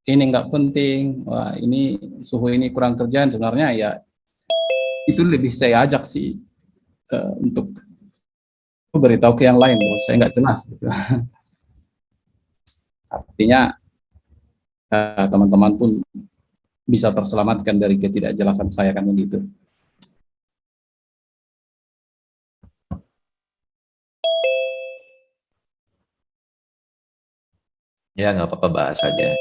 ini nggak penting, wah ini suhu ini kurang kerjaan, sebenarnya ya itu lebih saya ajak sih untuk beritahu ke yang lain bahwa saya nggak jelas gitu. Artinya teman-teman pun bisa terselamatkan dari ketidakjelasan saya kan begitu. Ya nggak apa-apa, bahas aja.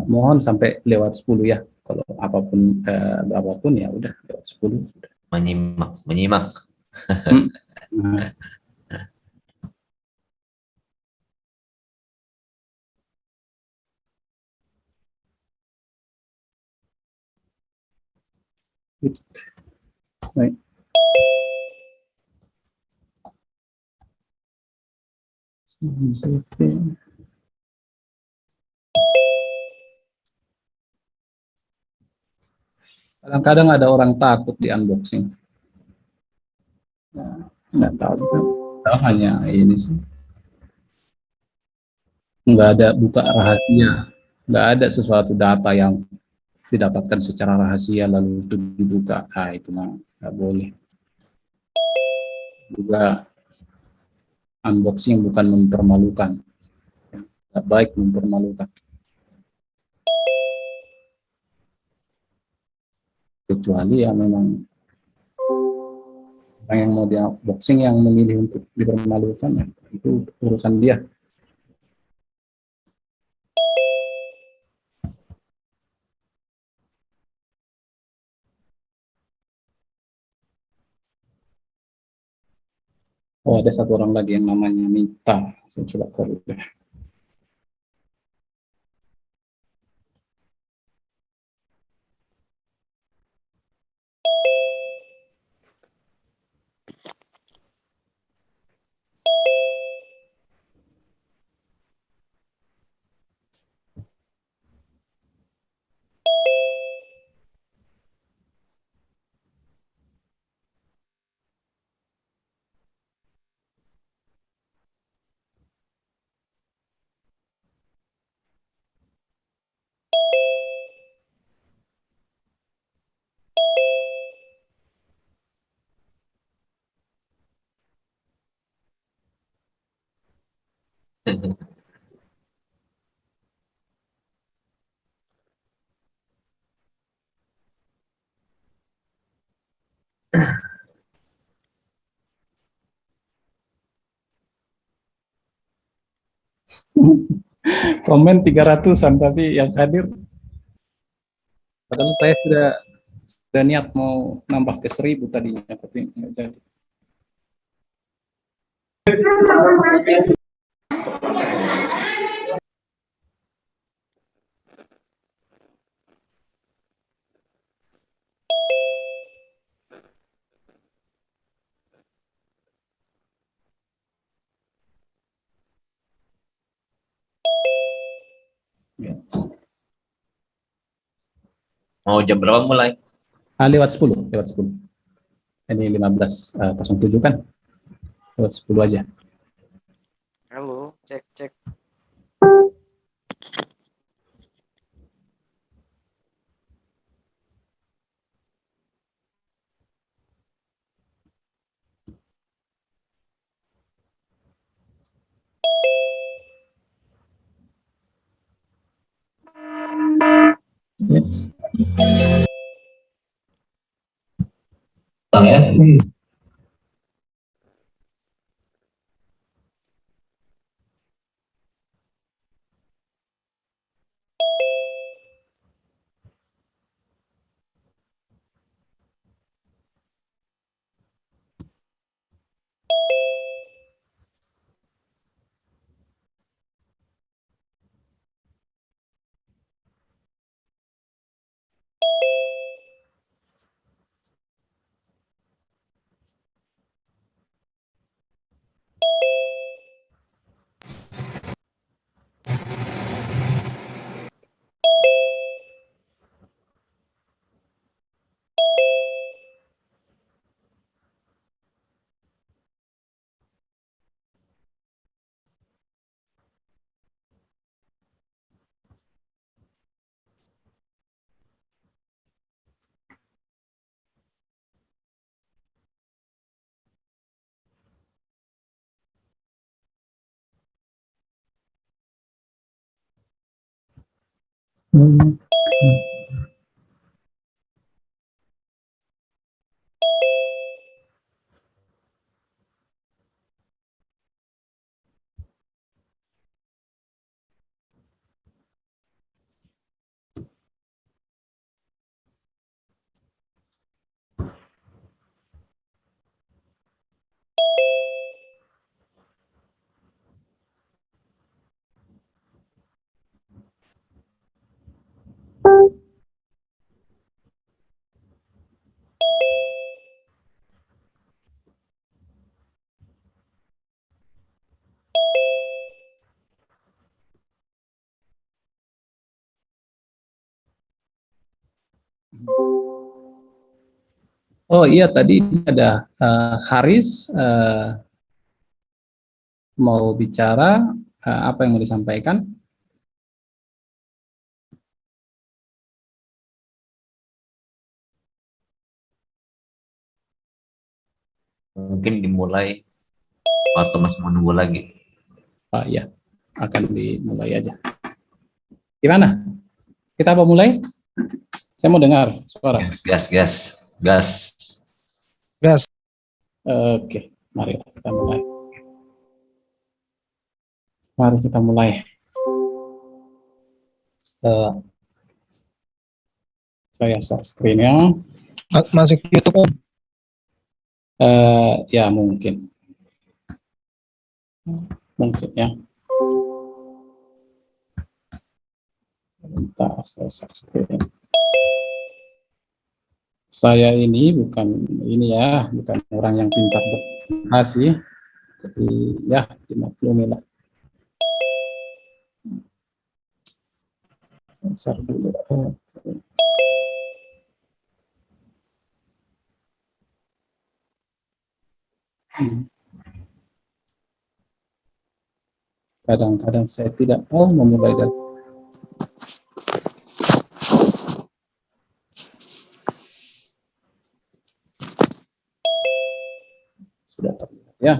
Mohon sampai lewat 10 ya. Kalau apapun berapapun ya udah lewat 10 sudah. Menyimak, menyimak. Hmm. Nah, itu. Baik. Kadang-kadang ada orang takut di unboxing. Nah, nggak tahu kan. Tahu hanya ini sih. Nggak ada buka rahasia. Nggak ada sesuatu data yang didapatkan secara rahasia lalu itu dibuka. Ah, itu mah nggak boleh. Juga unboxing bukan mempermalukan. Nggak baik mempermalukan. Kecuali ya memang orang yang mau di unboxing yang memilih untuk dipermalukan ya, itu urusan dia. Oh, ada satu orang lagi yang namanya Mita. Saya coba call deh. Komen 300-an tapi yang hadir, padahal saya sudah niat mau nambah ke 1000 tadinya tapi nggak jadi. Ya. Mau jam berapa mulai? Lewat 10, lewat 10. Ini 15.07 kan? Lewat 10 aja. Halo, cek cek. Yes. Bang ya? Oh iya, tadi ada Haris mau bicara, apa yang mau disampaikan? Mungkin dimulai atau Mas mau nunggu lagi? Ya, akan dimulai aja. Gimana? Kita mau mulai? Saya mau dengar suara. Gas. Oke, mari kita mulai. Mari kita mulai. Saya share screen-nya. Masuk YouTube Om. Ya mungkin ya. Bentar, saya share screen. Saya ini bukan orang yang pintar berpresentasi, jadi ya dimaklumi lah. Share dulu. Kadang-kadang saya tidak tahu memulai dari sudah terlihat ya.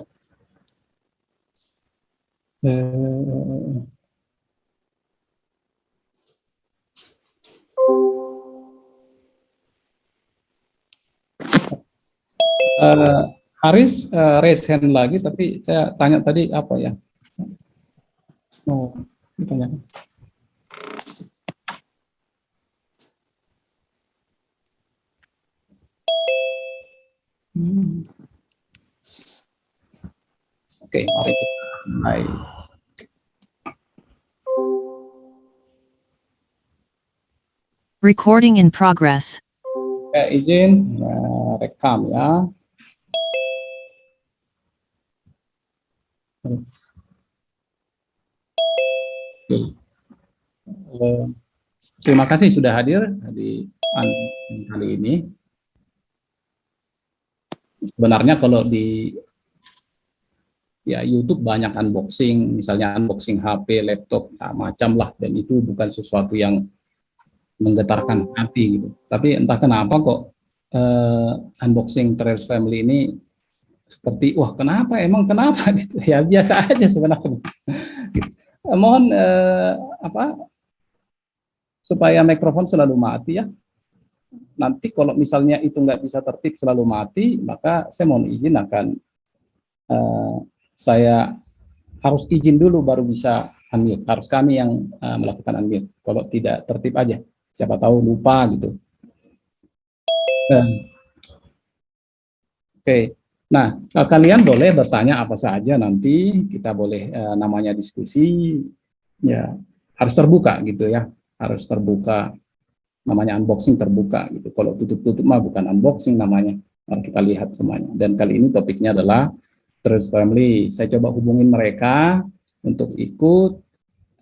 Haris raise hand lagi, tapi saya tanya tadi apa ya? Mau ditanyakan. Oke, mari kita mulai. Recording in progress. Izin rekam ya. Terima kasih sudah hadir di kali ini. Sebenarnya kalau di YouTube banyak unboxing, misalnya unboxing HP, laptop, macam lah, dan itu bukan sesuatu yang menggetarkan hati gitu. Tapi entah kenapa kok unboxing Trails Family ini seperti kenapa gitu ya, biasa aja sebenarnya. Mohon supaya mikrofon selalu mati ya. Nanti kalau misalnya itu nggak bisa tertib selalu mati, maka saya mohon izin akan saya harus izin dulu baru bisa unmute. Harus kami yang melakukan unmute. Kalau tidak tertib aja, siapa tahu lupa gitu. Oke. Nah, kalian boleh bertanya apa saja, nanti kita boleh namanya diskusi, ya harus terbuka gitu ya, harus terbuka, namanya unboxing terbuka gitu. Kalau tutup-tutup mah bukan unboxing namanya. Mari kita lihat semuanya. Dan kali ini topiknya adalah Trails Family. Saya coba hubungin mereka untuk ikut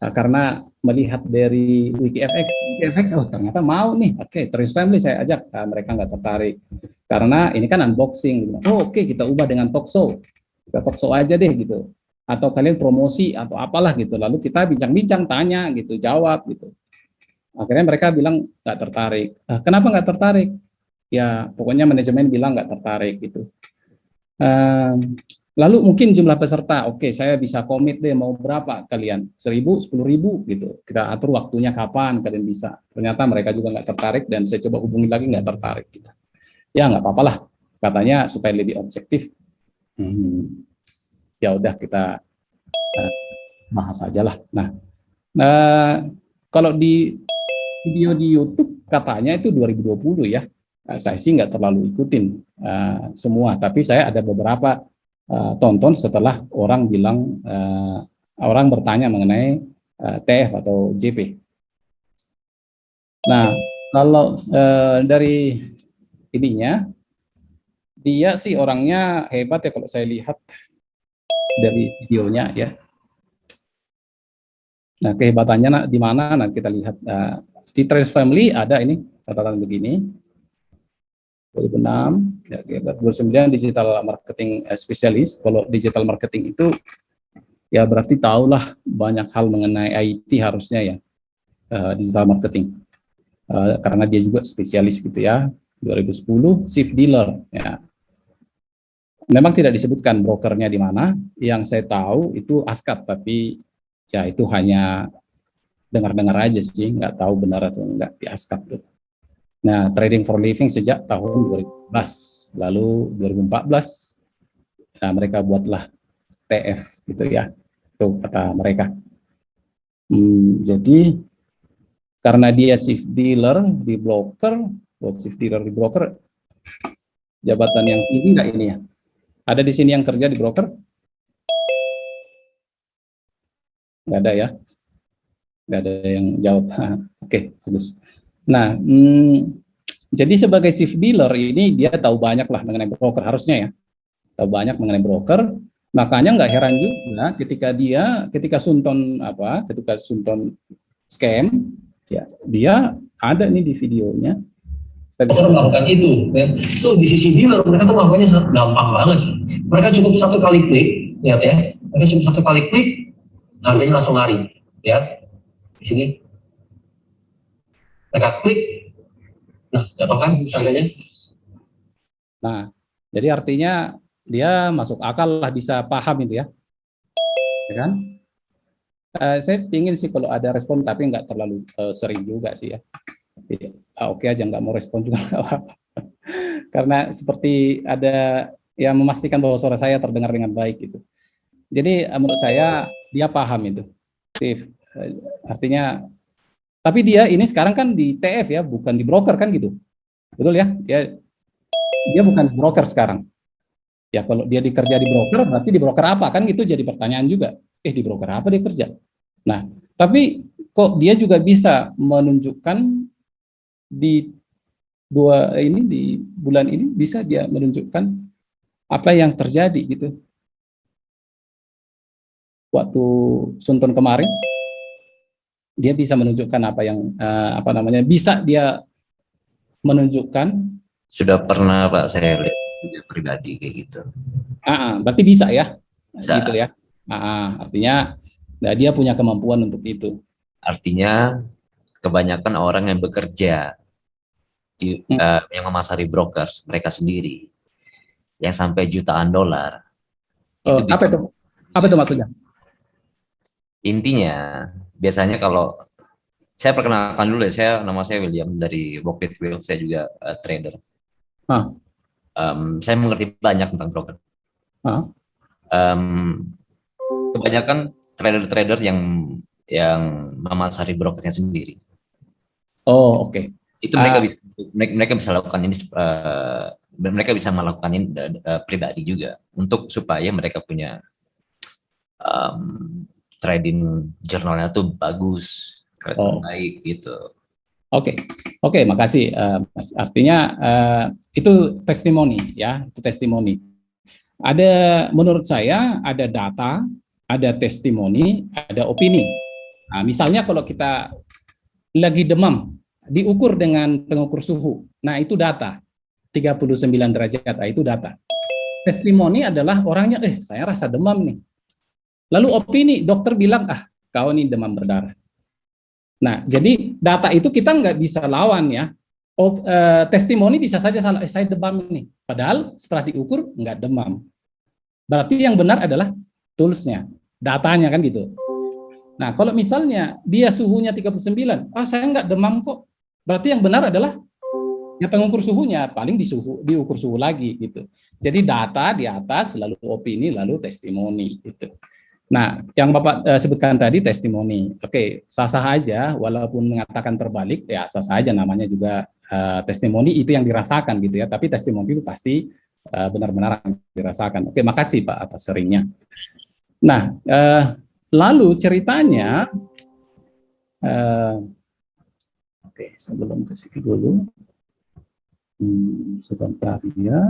karena melihat dari WikiFX, ternyata mau nih. Oke, Trails Family saya ajak, mereka nggak tertarik. Karena ini kan unboxing. Oke, kita ubah dengan talk show. Kita talk show aja deh gitu. Atau kalian promosi atau apalah gitu. Lalu kita bincang-bincang, tanya gitu, jawab gitu. Akhirnya mereka bilang nggak tertarik. Kenapa nggak tertarik? Ya pokoknya manajemen bilang nggak tertarik gitu. Lalu mungkin jumlah peserta, oke, saya bisa komit deh mau berapa kalian, 1.000, 10.000 gitu. Kita atur waktunya kapan kalian bisa. Ternyata mereka juga nggak tertarik dan saya coba hubungi lagi nggak tertarik gitu. Ya nggak apa-apa lah, katanya supaya lebih objektif. Ya udah kita bahas aja lah. Nah, kalau di video di YouTube katanya itu 2020 ya. Saya sih nggak terlalu ikutin semua, tapi saya ada beberapa tonton setelah orang bilang orang bertanya mengenai TF atau JP. Nah, kalau dari ininya, dia sih orangnya hebat ya kalau saya lihat dari videonya ya. Nah, kehebatannya di mana? Nah, kita lihat di Trace Family ada ini catatan begini. 2006, ya, 2009 digital marketing spesialis. Kalau digital marketing itu ya berarti tahulah banyak hal mengenai IT harusnya ya, digital marketing. Karena dia juga spesialis gitu ya. 2010 chief dealer ya. Memang tidak disebutkan brokernya di mana. Yang saya tahu itu ASCAP, tapi ya itu hanya dengar-dengar aja sih, nggak tahu benar atau enggak di ASCAP. Nah, trading for living sejak tahun 2014, lalu 2014 nah, mereka buatlah TF gitu ya, itu kata mereka. Jadi karena dia shift dealer di broker, buat shift dealer di broker, jabatan yang tinggi nggak ini ya? Ada di sini yang kerja di broker? Nggak ada ya? Nggak ada yang jawab. Oke, bagus. Nah, jadi sebagai shift dealer ini dia tahu banyak lah mengenai broker harusnya ya, tahu banyak mengenai broker. Makanya nggak heran juga ketika Sunton scam, ya dia ada nih di videonya. Broker melakukan itu, ya. So di sisi dealer mereka tuh melakukannya sangat gampang banget. Mereka cukup satu kali klik, lihat ya. Mereka cukup satu kali klik, harganya langsung lari, ya. Di sini mereka klik, nah jatuh kan harganya. Nah, jadi artinya dia masuk akal lah, bisa paham itu ya, kan? Saya ingin sih kalau ada respon, tapi nggak terlalu sering juga sih ya. Oke aja, nggak mau respon juga nggak apa-apa. Karena seperti ada yang memastikan bahwa suara saya terdengar dengan baik gitu. Jadi menurut saya dia paham itu. Artinya, tapi dia ini sekarang kan di TF ya, bukan di broker kan gitu. Betul ya? Dia bukan broker sekarang. Ya kalau dia dikerja di broker, berarti di broker apa kan gitu, jadi pertanyaan juga. Di broker apa dia kerja? Nah, tapi kok dia juga bisa menunjukkan di bulan ini bisa dia menunjukkan apa yang terjadi gitu. Waktu Sunton kemarin dia bisa menunjukkan apa yang bisa dia menunjukkan. Sudah pernah Pak saya lihat pribadi kayak gitu. Berarti bisa ya, Bisa. gitu ya. Artinya dia punya kemampuan untuk itu. Artinya kebanyakan orang yang bekerja yang memasari broker mereka sendiri yang sampai jutaan dolar. Itu apa itu maksudnya? Intinya biasanya kalau saya perkenalkan dulu ya, nama saya William dari Bucket Wheel, saya juga trader. Saya mengerti banyak tentang broker. Kebanyakan trader-trader yang memasari brokernya sendiri. Oh, oke. Itu mereka bisa lakukan ini, mereka bisa melakukan ini pribadi juga untuk supaya mereka punya trading jurnalnya tuh bagus, baik gitu. Oke, makasih. Artinya itu testimoni ya, itu testimoni. Menurut saya ada data, ada testimoni, ada opini. Nah, misalnya kalau kita lagi demam, diukur dengan pengukur suhu. Nah, itu data. 39 derajat, itu data. Testimoni adalah orangnya, saya rasa demam nih. Lalu opini, dokter bilang, kau ini demam berdarah. Nah, jadi data itu kita nggak bisa lawan ya. Testimoni bisa saja salah, saya demam nih. Padahal setelah diukur nggak demam. Berarti yang benar adalah toolsnya, datanya kan gitu. Nah, kalau misalnya dia suhunya 39, saya nggak demam kok. Berarti yang benar adalah ya pengukur suhunya, paling diukur suhu lagi gitu. Jadi data di atas, lalu opini, lalu testimoni gitu. Nah, yang Bapak sebutkan tadi testimoni. Oke, sah-sah aja walaupun mengatakan terbalik, ya sah-sah aja, namanya juga testimoni, itu yang dirasakan gitu ya. Tapi testimoni itu pasti benar-benar dirasakan. Oke, makasih Pak atas sharingnya. Nah, lalu ceritanya, oke, sebelum ke sini dulu, sebentar ya,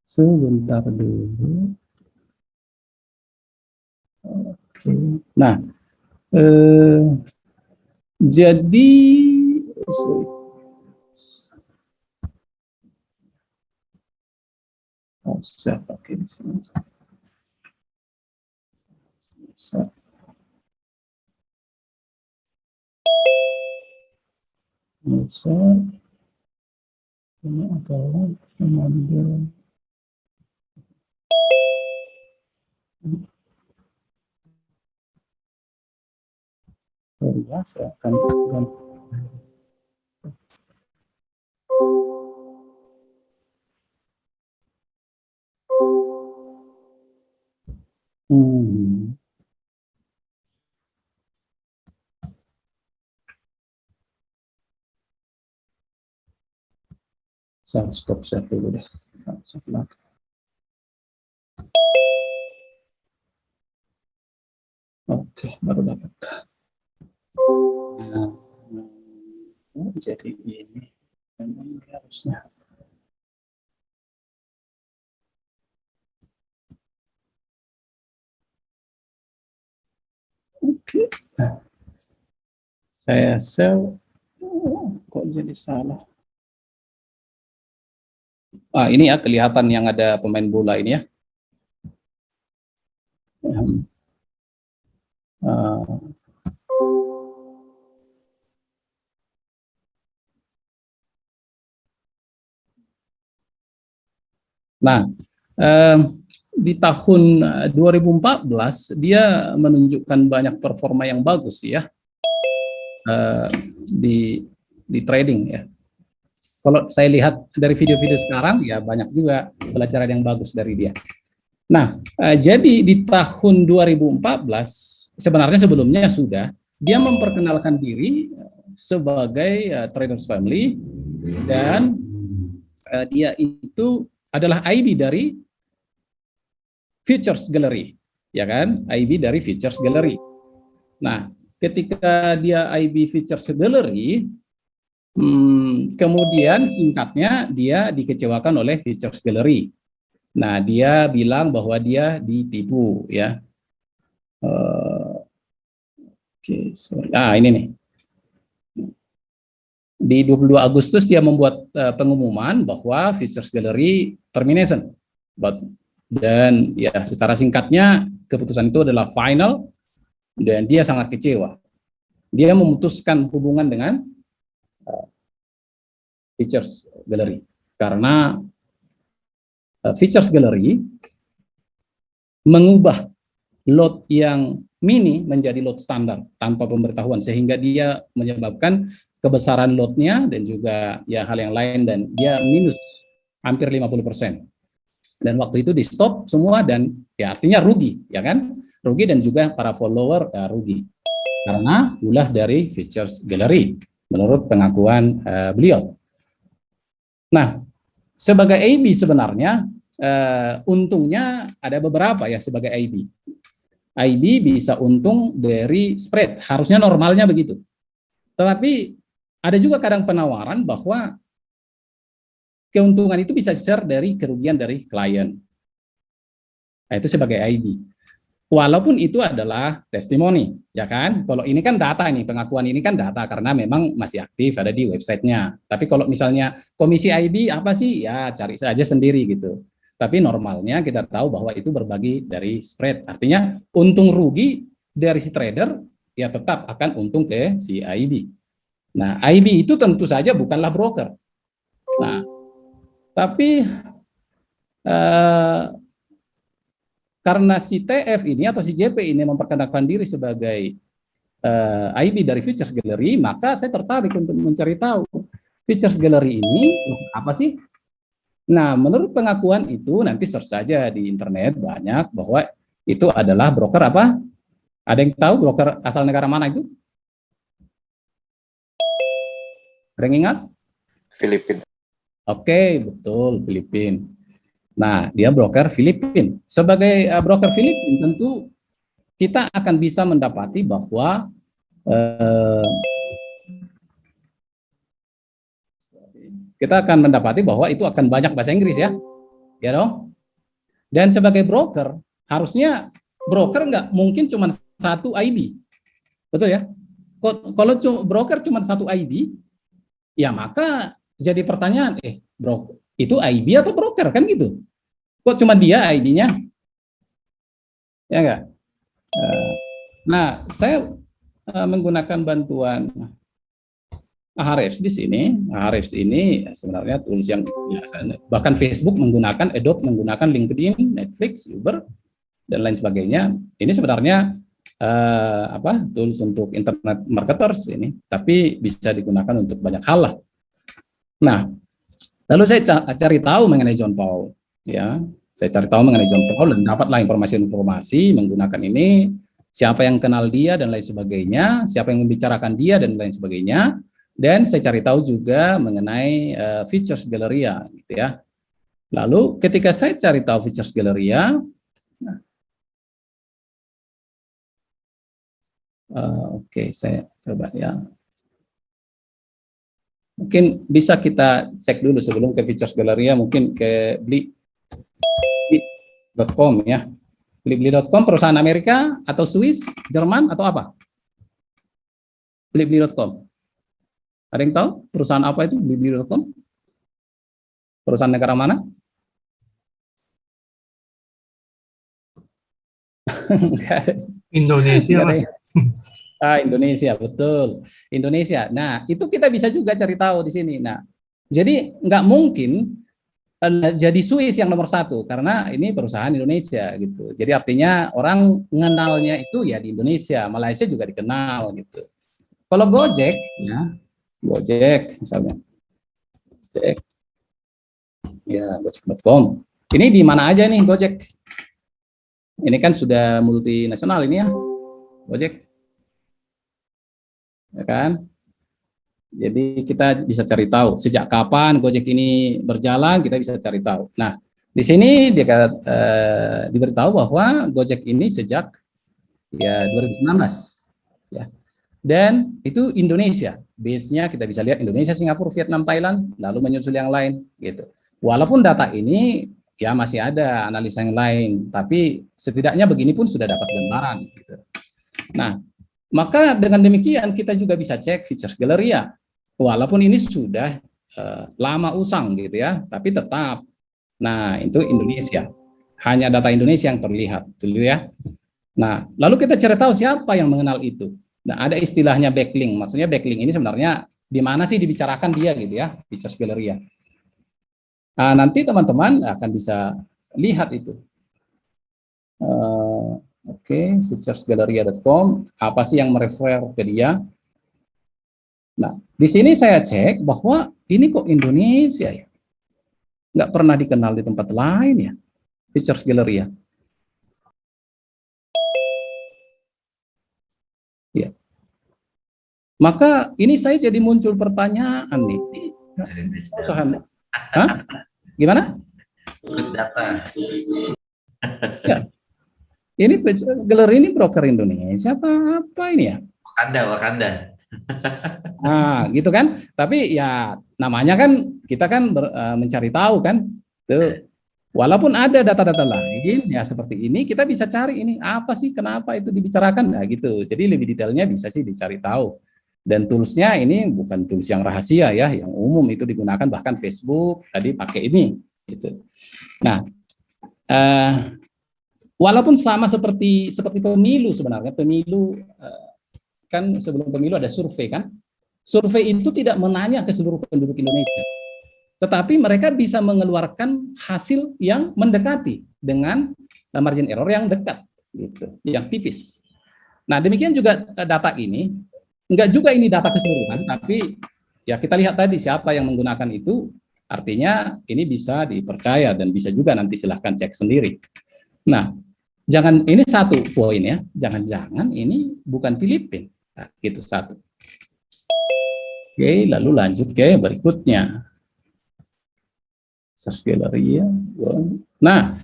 sebentar dulu. Oke, nah, jadi saya pakai di sini. Ini adalah mengambil ya, saya akan saya stop share dulu deh. Oke, baru dapat. Nah, jadi ini memang harusnya. Oke, nah, saya save. Kok jadi salah? Ini ya kelihatan yang ada pemain bola ini ya. Nah, di tahun 2014 dia menunjukkan banyak performa yang bagus ya di trading ya. Kalau saya lihat dari video-video sekarang ya banyak juga pelajaran yang bagus dari dia. Nah, jadi di tahun 2014 sebenarnya sebelumnya sudah dia memperkenalkan diri sebagai traders family, dan dia itu adalah IB dari Futures Gallery, ya kan? IB dari Futures Gallery. Nah, ketika dia IB Futures Gallery, kemudian singkatnya dia dikecewakan oleh Futures Gallery. Nah, dia bilang bahwa dia ditipu, ya. Oke, sorry. Ini nih. Di 22 Agustus dia membuat pengumuman bahwa Futures Gallery termination. Dan ya secara singkatnya keputusan itu adalah final dan dia sangat kecewa. Dia memutuskan hubungan dengan Futures Gallery karena Futures Gallery mengubah lot yang mini menjadi lot standar tanpa pemberitahuan, sehingga dia menyebabkan kebesaran lotnya dan juga ya hal yang lain, dan dia minus hampir 50%. Dan waktu itu di stop semua dan ya artinya rugi, ya kan? Rugi, dan juga para follower rugi karena ulah dari Futures Gallery menurut pengakuan beliau. Nah, sebagai IB sebenarnya untungnya ada beberapa ya sebagai IB. IB bisa untung dari spread, harusnya normalnya begitu. Tetapi ada juga kadang penawaran bahwa keuntungan itu bisa share dari kerugian dari klien. Nah, itu sebagai IB. Walaupun itu adalah testimoni, ya kan? Kalau ini kan data nih, pengakuan ini kan data karena memang masih aktif ada di websitenya. Tapi kalau misalnya komisi IB apa sih? Ya cari saja sendiri gitu. Tapi normalnya kita tahu bahwa itu berbagi dari spread. Artinya untung rugi dari si trader ya tetap akan untung ke si IB. Nah, IB itu tentu saja bukanlah broker. Nah, tapi karena si TF ini atau si JP ini memperkenalkan diri sebagai ID dari Features Gallery, maka saya tertarik untuk mencari tahu Features Gallery ini apa sih. Nah, menurut pengakuan itu, nanti search saja di internet banyak bahwa itu adalah broker apa? Ada yang tahu broker asal negara mana itu? Ada yang ingat? Filipina. Oke, betul, Filipina. Nah, dia broker Filipina. Sebagai broker Filipina, tentu kita akan bisa mendapati bahwa itu akan banyak bahasa Inggris ya, ya dong. Dan sebagai broker, harusnya broker nggak mungkin cuma satu ID, betul ya? Kalau broker cuma satu ID, ya maka jadi pertanyaan, bro, itu IB atau broker kan gitu? Kok cuma dia ID-nya? Ya enggak? Nah, saya menggunakan bantuan Ahrefs di sini. Ahrefs ini sebenarnya tools yang biasa. Bahkan Facebook menggunakan, Adobe menggunakan LinkedIn, Netflix, Uber, dan lain sebagainya. Ini sebenarnya tools untuk internet marketers ini, tapi bisa digunakan untuk banyak hal lah. Nah, lalu saya cari tahu mengenai John Paul, ya. Saya cari tahu mengenai John Paul dan dapatlah informasi-informasi menggunakan ini, siapa yang kenal dia dan lain sebagainya, siapa yang membicarakan dia dan lain sebagainya, dan saya cari tahu juga mengenai Features Galleria, gitu ya. Lalu ketika saya cari tahu Features Galleria, oke, saya coba ya. Mungkin bisa kita cek dulu sebelum ke Features Galleria, mungkin ke Blibli.com ya. Blibli.com perusahaan Amerika atau Swiss, Jerman atau apa? Blibli.com. Ada yang tahu perusahaan apa itu Blibli.com? Perusahaan negara mana? Indonesia, Mas. Indonesia, betul. Indonesia. Nah, itu kita bisa juga cari tahu di sini. Nah, jadi nggak mungkin jadi Swiss yang nomor satu karena ini perusahaan Indonesia gitu. Jadi artinya orang mengenalnya itu ya di Indonesia, Malaysia juga dikenal gitu. Kalau Gojek, ya, Gojek misalnya, Gojek, ya Gojek.com. Ini di mana aja nih Gojek? Ini kan sudah multinasional ini ya, Gojek. Ya kan? Jadi kita bisa cari tahu sejak kapan Gojek ini berjalan, kita bisa cari tahu. Nah, di sini dia diberitahu bahwa Gojek ini sejak ya 2019 ya. Dan itu Indonesia. Base-nya kita bisa lihat Indonesia, Singapura, Vietnam, Thailand, lalu menyusul yang lain gitu. Walaupun data ini ya masih ada analisa yang lain, tapi setidaknya begini pun sudah dapat gambaran gitu. Nah, maka dengan demikian kita juga bisa cek Features Galleria. Walaupun ini sudah lama usang gitu ya, tapi tetap. Nah, itu Indonesia. Hanya data Indonesia yang terlihat dulu ya. Nah, lalu kita cari tahu siapa yang mengenal itu. Nah, ada istilahnya backlink. Maksudnya backlink ini sebenarnya di mana sih dibicarakan dia gitu ya, Features Galleria. Nah, nanti teman-teman akan bisa lihat itu. Oke, featuresgalleria.com, apa sih yang merefer ke dia? Nah, di sini saya cek bahwa ini kok Indonesia ya, nggak pernah dikenal di tempat lain ya, Features Galleria. Ya. Maka ini saya jadi muncul pertanyaan nih. Hah? Gimana? Data. Ya. Ini galeri ini broker Indonesia apa ini ya? Wakanda. Nah, gitu kan? Tapi ya namanya kan kita kan mencari tahu kan. Tuh. Walaupun ada data-data lain ya seperti ini, kita bisa cari ini apa sih, kenapa itu dibicarakan, nah gitu. Jadi lebih detailnya bisa sih dicari tahu. Dan toolsnya ini bukan tools yang rahasia ya, yang umum itu digunakan bahkan Facebook tadi pakai ini. Gitu. Nah. Walaupun sama seperti pemilu sebenarnya, pemilu kan sebelum pemilu ada survei kan, survei itu tidak menanya ke seluruh penduduk Indonesia, tetapi mereka bisa mengeluarkan hasil yang mendekati dengan margin error yang dekat, gitu, yang tipis. Nah, demikian juga data ini, enggak juga ini data keseluruhan, tapi ya kita lihat tadi siapa yang menggunakan itu, artinya ini bisa dipercaya dan bisa juga nanti silahkan cek sendiri. Nah, jangan, ini satu poin ya, jangan-jangan ini bukan Filipina, nah, itu satu. Oke, lalu lanjut ke berikutnya. Search gallery ya. Nah,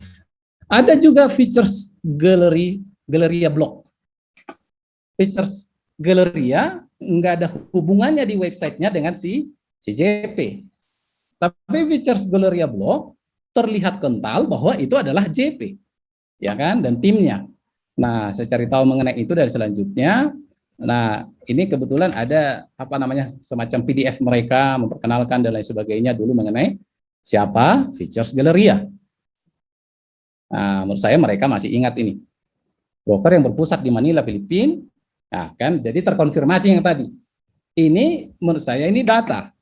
ada juga features Galleria Block. Features Galleria nggak ada hubungannya di websitenya dengan si JP. Tapi features Galleria Block terlihat kental bahwa itu adalah JP, ya kan, dan timnya. Nah, saya cari tahu mengenai itu dari selanjutnya. Nah, ini kebetulan ada apa namanya semacam PDF mereka memperkenalkan dan lain sebagainya dulu mengenai siapa features Galleria. Nah, menurut saya mereka masih ingat ini. Broker yang berpusat di Manila, Filipina. Nah, kan jadi terkonfirmasi yang tadi. Ini menurut saya ini data.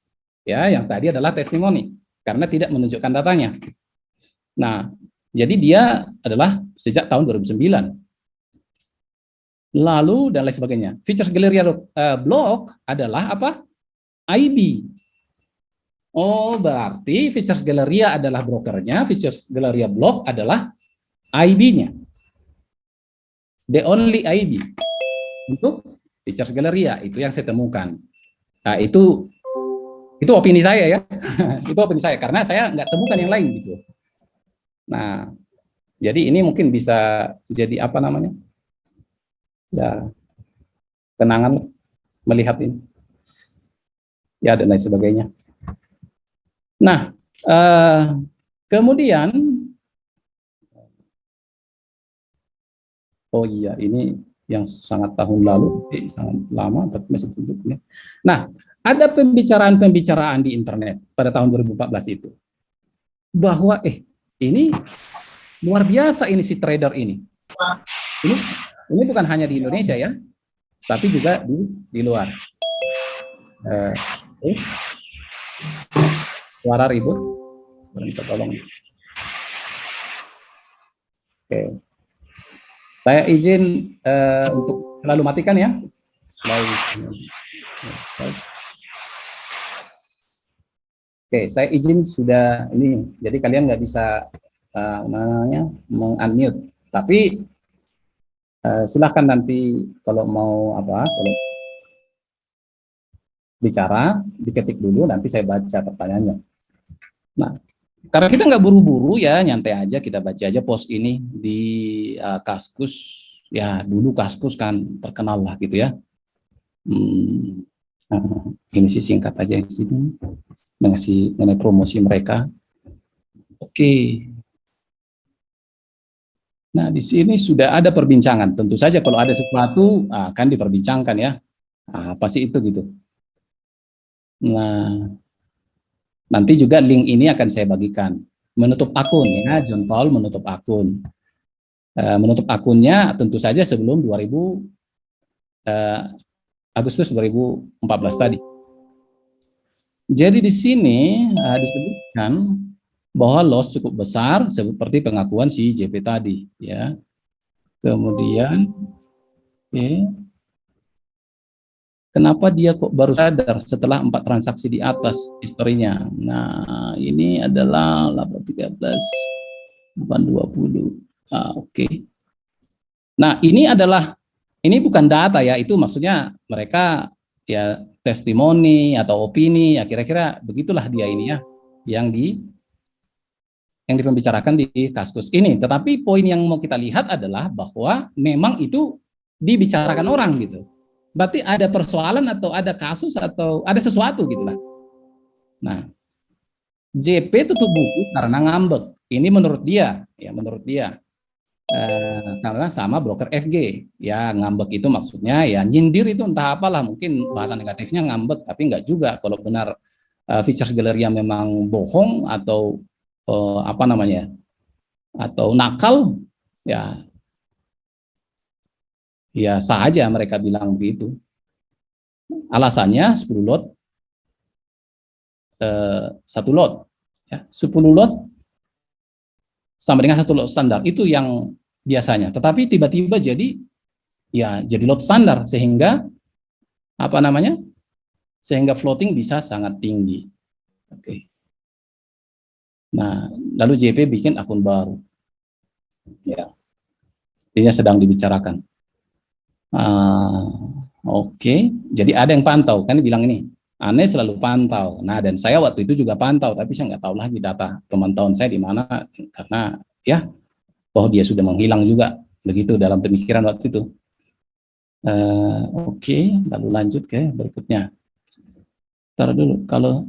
Ya, yang tadi adalah testimoni karena tidak menunjukkan datanya. Nah, jadi dia adalah sejak tahun 2009. Lalu dan lain sebagainya. Features Galleria Block adalah apa? IB. Oh, berarti features Galleria adalah brokernya, features Galleria Block adalah IB-nya. The only IB untuk features Galleria itu yang saya temukan. Nah, itu opini saya ya. Itu opini saya karena saya nggak temukan yang lain gitu. Nah, jadi ini mungkin bisa jadi apa namanya? Ya, kenangan melihat ini. Ya, dan lain sebagainya. Nah, kemudian, oh iya, ini yang sangat tahun lalu, sangat lama, tapi masih tunjuknya. Nah, ada pembicaraan-pembicaraan di internet pada tahun 2014 itu, bahwa ini luar biasa ini si trader ini. Ini bukan hanya di Indonesia ya, tapi juga di luar. Suara ribut, minta tolong. Oke, saya izin untuk selalu matikan ya. Oke, saya izin sudah ini, jadi kalian nggak bisa meng-unmute, tapi silahkan nanti kalau mau kalau bicara diketik dulu, nanti saya baca pertanyaannya. Nah, karena kita nggak buru-buru ya, nyantai aja, kita baca aja post ini di Kaskus. Ya, dulu Kaskus kan terkenal lah gitu ya. Ini sih singkat aja yang sini, mengasih mengenai promosi mereka. Oke. Nah, di sini sudah ada perbincangan. Tentu saja kalau ada sesuatu akan diperbincangkan ya. Apa sih itu gitu. Nah, nanti juga link ini akan saya bagikan. Menutup akun ya, John Paul menutup akun. Menutup akunnya tentu saja sebelum Agustus 2014 tadi. Jadi di sini disebutkan bahwa loss cukup besar seperti pengakuan si JP tadi ya. Kemudian kenapa dia kok baru sadar setelah 4 transaksi di atas historinya? Nah, ini adalah 813, 820. Oke. Nah, ini bukan data ya, itu maksudnya mereka ya testimoni atau opini ya, kira-kira begitulah dia ini ya, yang dipembicarakan di Kaskus ini. Tetapi poin yang mau kita lihat adalah bahwa memang itu dibicarakan orang gitu. Berarti ada persoalan atau ada kasus atau ada sesuatu gitulah. Nah, JP tutup buku karena ngambek. Ini menurut dia, ya menurut dia. Karena sama broker FG, ya ngambek itu maksudnya ya nyindir itu entah apalah, mungkin bahasa negatifnya ngambek, tapi enggak juga. Kalau benar features Galleria memang bohong atau apa namanya, atau nakal, ya sah aja mereka bilang begitu. Alasannya 10 lot satu lot, ya, 10 lot sama dengan satu lot standar, itu yang biasanya. Tetapi tiba-tiba jadi lot standar, sehingga sehingga floating bisa sangat tinggi. Oke. Nah, lalu JP bikin akun baru. Ya, ini sedang dibicarakan. Oke. Jadi ada yang pantau, kan bilang ini, Ane selalu pantau. Nah, dan saya waktu itu juga pantau, tapi saya nggak tahu lagi data pemantauan saya di mana, karena ya, dia sudah menghilang juga, begitu dalam pemikiran waktu itu. Oke, lalu lanjut ke berikutnya. Ntar dulu, kalau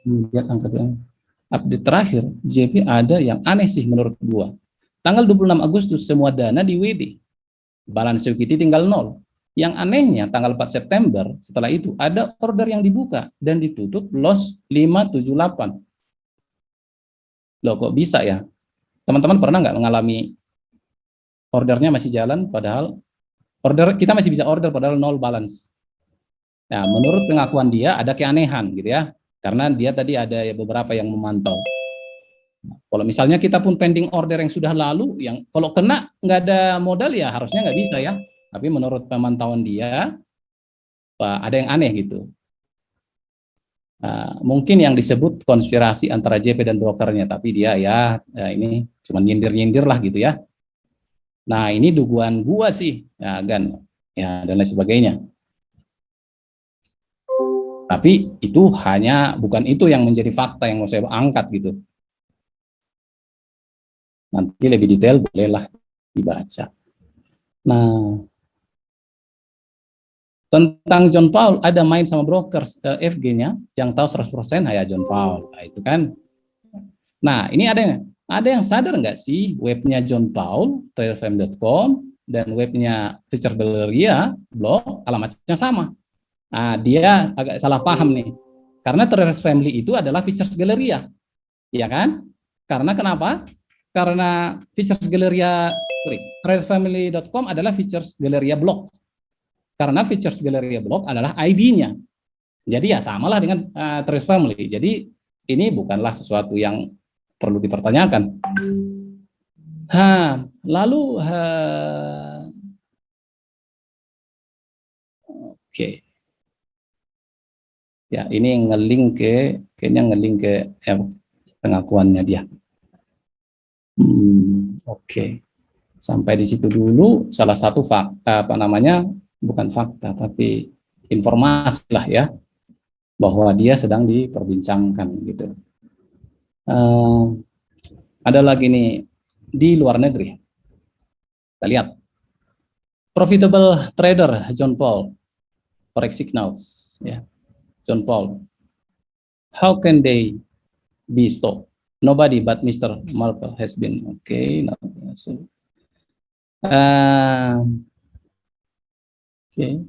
lihat angka update terakhir, JP ada yang aneh sih menurut gua. Tanggal 26 Agustus semua dana di WD. Balance equity tinggal 0. Yang anehnya tanggal 4 September setelah itu ada order yang dibuka dan ditutup loss 578. Loh, kok bisa ya? Teman-teman pernah nggak mengalami ordernya masih jalan padahal kita masih bisa order padahal 0 balance. Nah, menurut pengakuan dia ada keanehan gitu ya. Karena dia tadi ada beberapa yang memantau. Kalau misalnya kita pun pending order yang sudah lalu, yang kalau kena nggak ada modal ya harusnya nggak bisa ya. Tapi menurut pemantauan dia, ada yang aneh gitu. Mungkin yang disebut konspirasi antara JP dan brokernya, tapi dia ini cuma nyindir-nyindir lah gitu ya. Nah, ini dugaan gua sih, ya dan lain sebagainya. Tapi itu bukan itu yang menjadi fakta yang mau saya angkat gitu. Nanti lebih detail bolehlah dibaca. Nah, tentang John Paul, ada main sama broker FG-nya yang tahu 100% ya John Paul. Nah, itu kan. Nah, ini ada yang sadar nggak sih webnya John Paul, traderfm.com, dan webnya Futures Galleria blog alamatnya sama. Nah, dia agak salah paham nih. Karena Traders Family itu adalah Futures Galleria. Ya kan? Karena kenapa? Karena Futures Galleria, tradersfamily.com adalah Futures Galleria blog. Karena Futures Galleria blog adalah ID-nya. Jadi ya samalah dengan Traders Family. Jadi ini bukanlah sesuatu yang perlu dipertanyakan. Lalu oke. Ya, ini kayaknya ngelink ke pengakuannya dia. Oke. Sampai di situ dulu. Salah satu fakta, bukan fakta, tapi informasi lah ya, bahwa dia sedang diperbincangkan gitu. Ada lagi nih di luar negeri. Kita lihat. Profitable trader John Paul, Forex Signals, ya. John Paul. How can they be stopped? Nobody but Mr. Marple has been. Okay. Okay.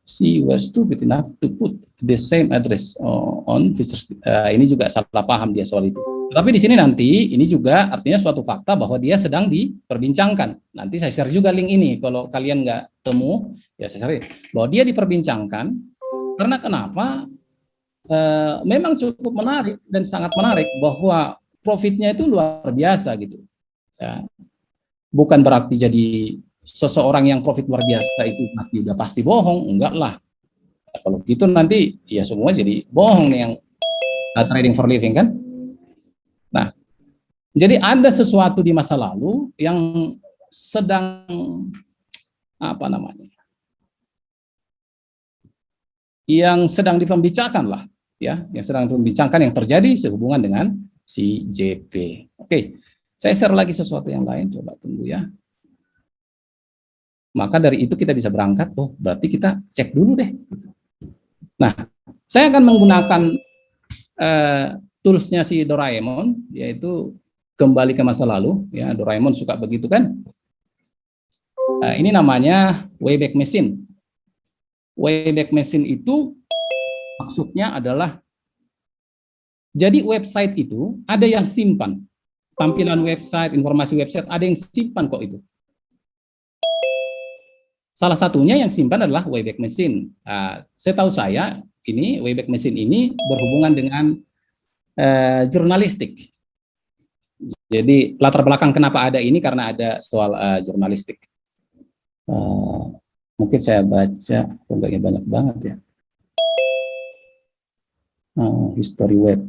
She was stupid enough to put the same address on Futures. Ini juga salah paham dia soal itu. Tapi di sini nanti ini juga artinya suatu fakta bahwa dia sedang diperbincangkan. Nanti saya share juga link ini. Kalau kalian nggak temu, ya saya share bahwa dia diperbincangkan. Karena kenapa? Memang cukup menarik dan sangat menarik bahwa profitnya itu luar biasa gitu. Ya. Bukan berarti jadi seseorang yang profit luar biasa itu pasti bohong, enggak lah. Ya, kalau gitu nanti ya semua jadi bohong nih yang trading for living kan. Nah, jadi ada sesuatu di masa lalu yang sedang yang sedang dipembicarakan lah, ya, yang sedang dipembicarakan yang terjadi sehubungan dengan si JP. Oke, saya share lagi sesuatu yang lain, coba tunggu ya. Maka dari itu kita bisa berangkat, berarti kita cek dulu deh. Nah, saya akan menggunakan toolsnya si Doraemon, yaitu kembali ke masa lalu, ya, Doraemon suka begitu kan. Ini namanya Wayback Machine. Wayback Machine itu maksudnya adalah, jadi website itu ada yang simpan, tampilan website, informasi website, ada yang simpan kok itu. Salah satunya yang simpan adalah Wayback Machine. Setahu saya ini, Wayback Machine ini berhubungan dengan jurnalistik. Jadi latar belakang kenapa ada ini karena ada soal jurnalistik. Mungkin saya baca, enggaknya banyak banget ya. History web.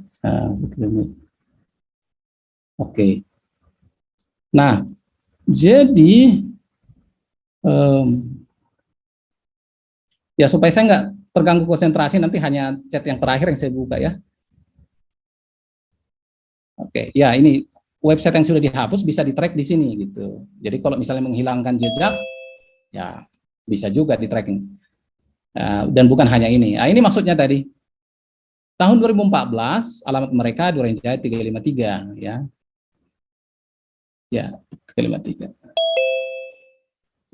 Oke. Nah, jadi ya supaya saya nggak terganggu konsentrasi, nanti hanya chat yang terakhir yang saya buka ya. Oke, ya ini website yang sudah dihapus bisa di-track di sini gitu. Jadi kalau misalnya menghilangkan jejak, ya bisa juga di-tracking. Dan bukan hanya ini. Nah, ini maksudnya tadi. Tahun 2014, alamat mereka Durenjaya 353 ya. Ya, 353.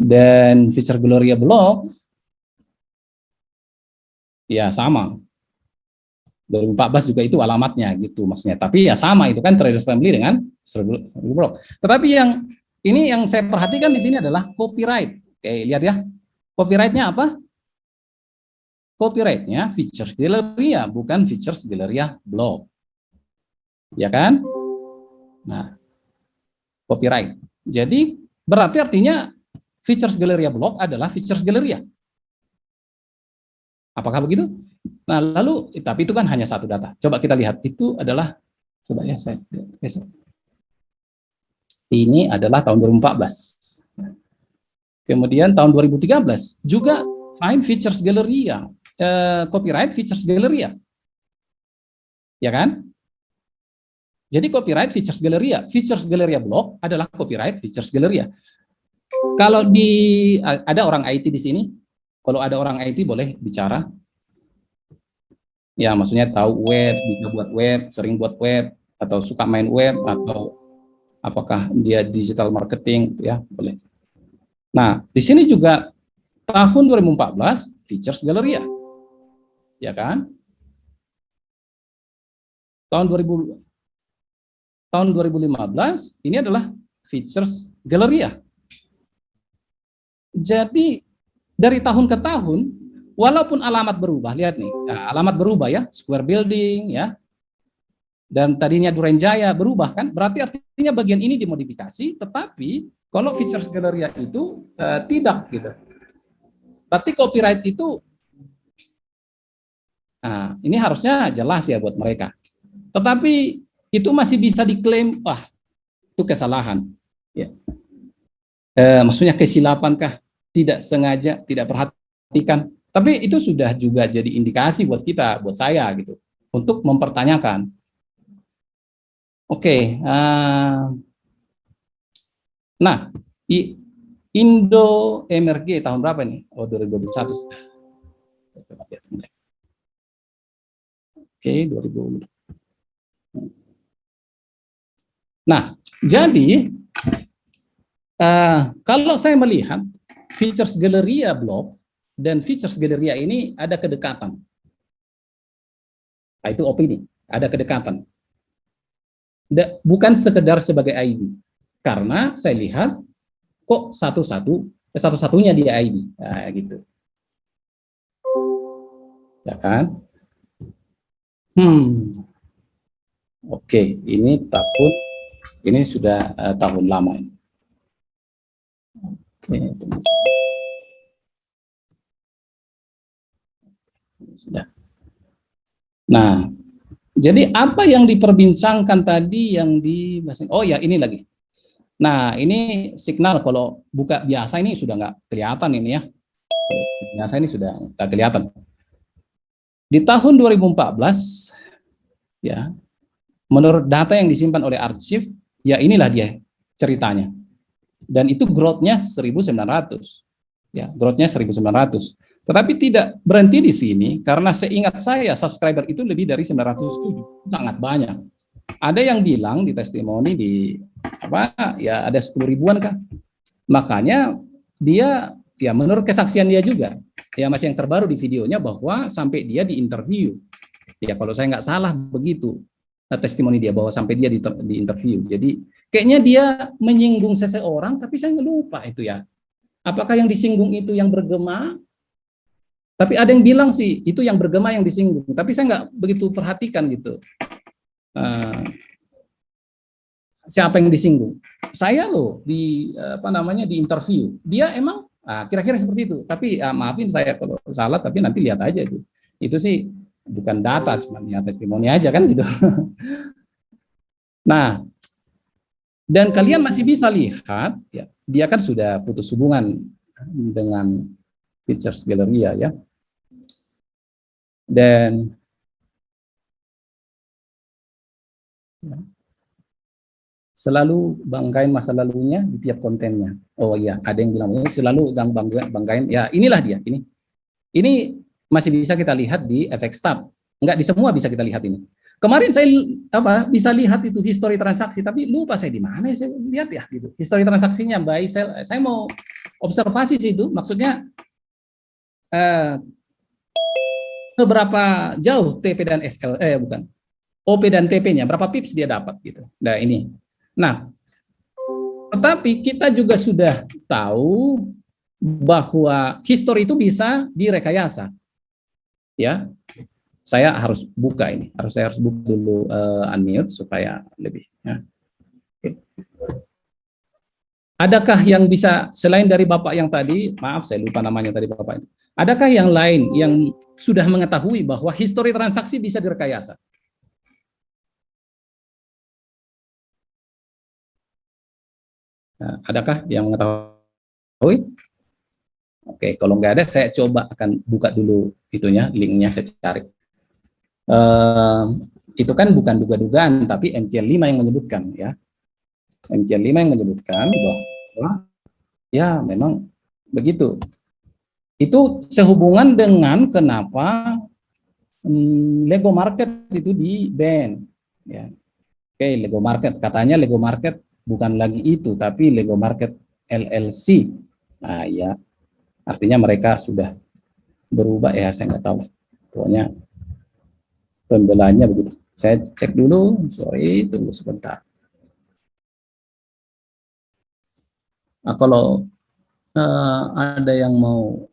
Dan Feature Gloria Blog ya sama. 2014 juga itu alamatnya gitu maksudnya. Tapi ya sama itu kan Traders Family dengan Blog. Tetapi yang ini yang saya perhatikan di sini adalah copyright. Oke, lihat ya. Copyright-nya apa? Copyright-nya Features Galleria, bukan Features Galleria Blog. Ya kan? Nah, copyright. Jadi berarti artinya Features Galleria Blog adalah Features Galleria. Apakah begitu? Nah, lalu tapi itu kan hanya satu data. Coba kita lihat itu adalah coba ya saya geser. Ini adalah tahun 2014. Kemudian tahun 2013 juga find Features Galleria, copyright Features Galleria. Ya kan? Jadi copyright Features Galleria Blog adalah copyright Features Galleria. Kalau ada orang IT di sini, kalau ada orang IT boleh bicara. Ya, maksudnya tahu web, bisa buat web, sering buat web, atau suka main web, atau apakah dia digital marketing, ya boleh. Nah, di sini juga tahun 2014 Features Galleria, ya kan? Tahun 2015 ini adalah Features Galleria. Jadi dari tahun ke tahun, walaupun alamat berubah, lihat nih, nah, alamat berubah ya, Square Building ya, dan tadinya Durenjaya berubah kan, berarti artinya bagian ini dimodifikasi, tetapi kalau Features Galleria itu tidak gitu. Berarti copyright itu, nah, ini harusnya jelas ya buat mereka. Tetapi itu masih bisa diklaim, wah itu kesalahan. Ya. Maksudnya kesilapankah? Tidak sengaja, tidak perhatikan. Tapi itu sudah juga jadi indikasi buat kita, buat saya gitu, untuk mempertanyakan. Oke, nah, Indo MRG tahun berapa nih? Oh, 2021. Oke, 2000. Nah, jadi kalau saya melihat Features Galleria Blog dan Features Galleria ini ada kedekatan. Nah, itu opini, ada kedekatan. Bukan sekedar sebagai ID. Karena saya lihat kok satu-satunya dia ID. Nah, gitu. Ya kan? Oke, ini sudah tahun lama. Oke, sudah. Nah, jadi apa yang diperbincangkan tadi yang dibahas? Oh ya, ini lagi. Nah, ini signal kalau buka biasa ini sudah nggak kelihatan ini ya. Biasa ini sudah nggak kelihatan. Di tahun 2014, ya, menurut data yang disimpan oleh arsip, ya inilah dia ceritanya. Dan itu growth-nya 1.900. Ya, growth-nya 1.900. Tetapi tidak berhenti di sini, karena seingat saya subscriber itu lebih dari 907, sangat banyak. Ada yang bilang di testimoni ya ada 10 ribuan kah? Makanya dia, ya menurut kesaksian dia juga, ya masih yang terbaru di videonya bahwa sampai dia di interview. Ya kalau saya nggak salah begitu testimoni dia bahwa sampai dia di interview. Jadi kayaknya dia menyinggung seseorang, tapi saya lupa itu ya. Apakah yang disinggung itu yang bergema Tapi ada yang bilang sih itu yang bergema yang disinggung. Tapi saya nggak begitu perhatikan gitu. Siapa yang disinggung? Saya loh di di interview. Dia emang kira-kira seperti itu. Tapi maafin saya kalau salah. Tapi nanti lihat aja itu. Itu sih bukan data, cuma ya testimoni aja kan gitu. Nah, dan kalian masih bisa lihat, ya, dia kan sudah putus hubungan dengan Pictures Galleria ya. Dan ya, selalu banggain masa lalunya di tiap kontennya. Oh iya, ada yang bilang selalu banggain. Ya, inilah dia. Ini masih bisa kita lihat di efek start. Enggak di semua bisa kita lihat ini. Kemarin saya bisa lihat itu history transaksi, tapi lupa saya di mana saya lihat ya gitu. History transaksinya buy sell. Saya mau observasi sih itu, maksudnya seberapa jauh TP dan SL bukan. OP dan TP-nya berapa pips dia dapat gitu. Nah, ini. Nah, tetapi kita juga sudah tahu bahwa history itu bisa direkayasa. Ya. Saya harus buka ini. Saya harus buka dulu unmute supaya lebih ya. Oke. Adakah yang bisa selain dari Bapak yang tadi, maaf saya lupa namanya tadi Bapak itu. Adakah yang lain yang sudah mengetahui bahwa history transaksi bisa direkayasa? Nah, adakah yang mengetahui? Oke, kalau nggak ada saya coba akan buka dulu itunya, linknya saya cari. Itu kan bukan duga-dugaan, tapi MCL5 yang menyebutkan ya. MCL5 yang menyebutkan bahwa ya memang begitu. Itu sehubungan dengan kenapa Lego Market itu di ban ya. Oke, Lego Market katanya Lego Market bukan lagi itu, tapi Lego Market LLC. Nah ya, artinya mereka sudah berubah ya, saya nggak tahu. Pokoknya pembelaannya begitu. Saya cek dulu, sorry, tunggu sebentar. Nah, kalau ada yang mau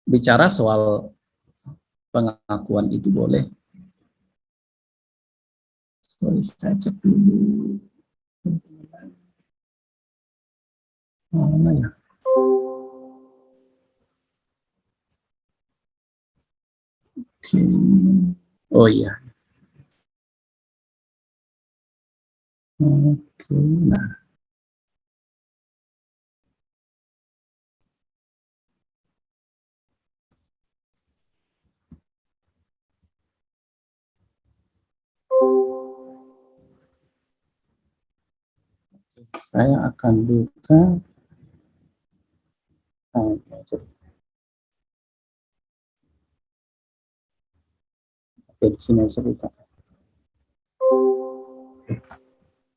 bicara soal pengakuan itu boleh. Sorry, saya cek dulu. Mana ya? Oke. Oh iya. Oke. Nah. Saya akan buka. Oke, di sini saya buka.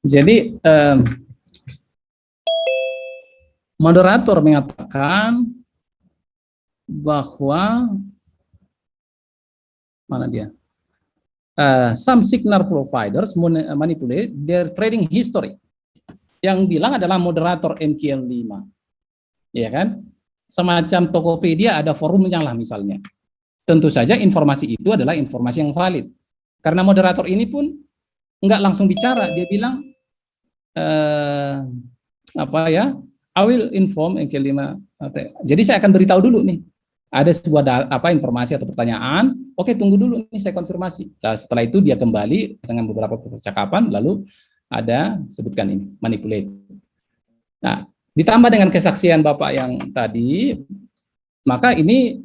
Jadi moderator mengatakan bahwa mana dia? Some signal providers manipulate their trading history. Yang bilang adalah moderator MQL5. Ya kan? Semacam Tokopedia ada forumnya lah misalnya. Tentu saja informasi itu adalah informasi yang valid. Karena moderator ini pun nggak langsung bicara, dia bilang I will inform MQL5. Jadi saya akan beritahu dulu nih. Ada sebuah informasi atau pertanyaan, oke tunggu dulu nih saya konfirmasi. Nah, setelah itu dia kembali dengan beberapa percakapan, lalu ada sebutkan ini manipulate. Nah, ditambah dengan kesaksian Bapak yang tadi, maka ini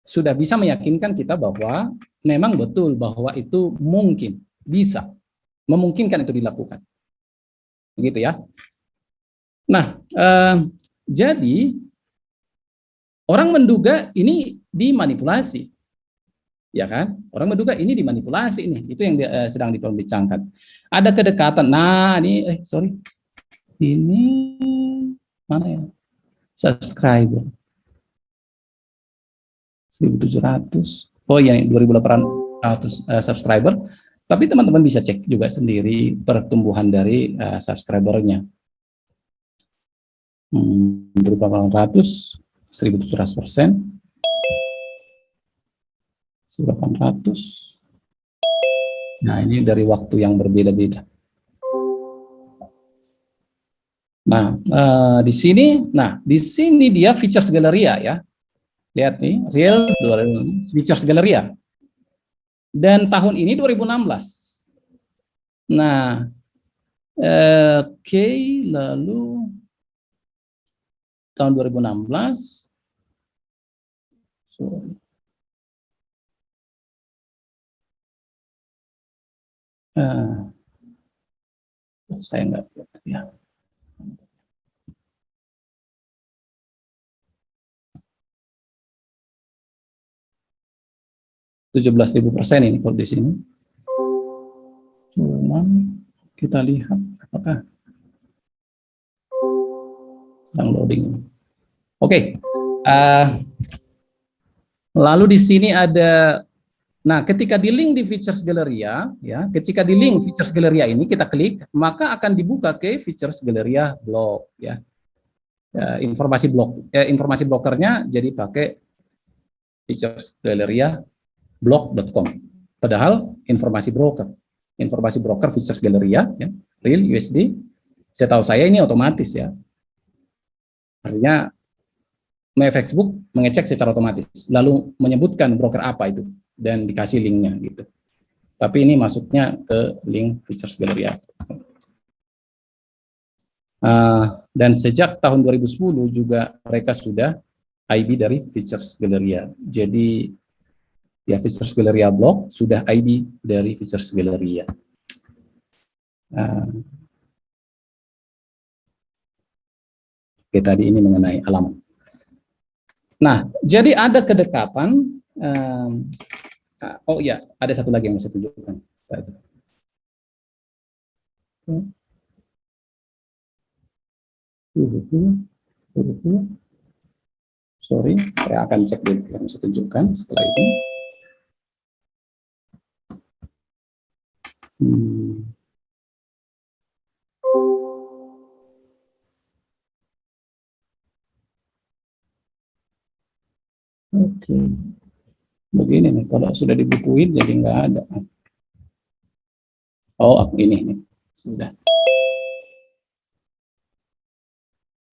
sudah bisa meyakinkan kita bahwa memang betul bahwa itu mungkin bisa memungkinkan itu dilakukan, begitu ya. Nah, jadi orang menduga ini dimanipulasi, ya kan? Orang menduga ini dimanipulasi ini, itu yang sedang diperbincangkan. Ada kedekatan. Nah, ini ini mana ya? Subscriber 1.700. Oh iya, 2.800 subscriber. Tapi teman-teman bisa cek juga sendiri pertumbuhan dari subscribernya. 2.800, 1.700%. 1800. Nah, ini dari waktu yang berbeda-beda. Nah, di sini dia features Galleria ya. Lihat nih, real features Galleria. Dan tahun ini 2016. Nah, oke, lalu tahun 2016. Sorry. Saya nggak lihat ya. %17.000 ini kalau di sini. Cuman kita lihat apakah sedang loading. Oke. Lalu di sini ada. Nah, ketika di link di Features Galleria, ya, ketika di link Features Galleria ini kita klik, maka akan dibuka ke Features Galleria blog, ya. Informasi blokernya jadi pakai Features Galleria blog.com. Padahal informasi broker Features Galleria, ya, real USD. Setahu saya ini otomatis ya. Artinya Facebook mengecek secara otomatis, lalu menyebutkan broker apa itu dan dikasih linknya gitu. Tapi ini masuknya ke link Features Galleria. Dan sejak tahun 2010 juga mereka sudah IB dari Features Galleria. Jadi ya Features Galleria blog sudah IB dari Features Galleria. Oke, tadi ini mengenai alamat. Nah, jadi ada kedekatan. Oh ya, ada satu lagi yang saya tunjukkan. Sorry, saya akan cek dulu yang saya tunjukkan setelah ini. Oke, begini nih, kalau sudah dibukuin jadi nggak ada. Oh, ini nih, sudah.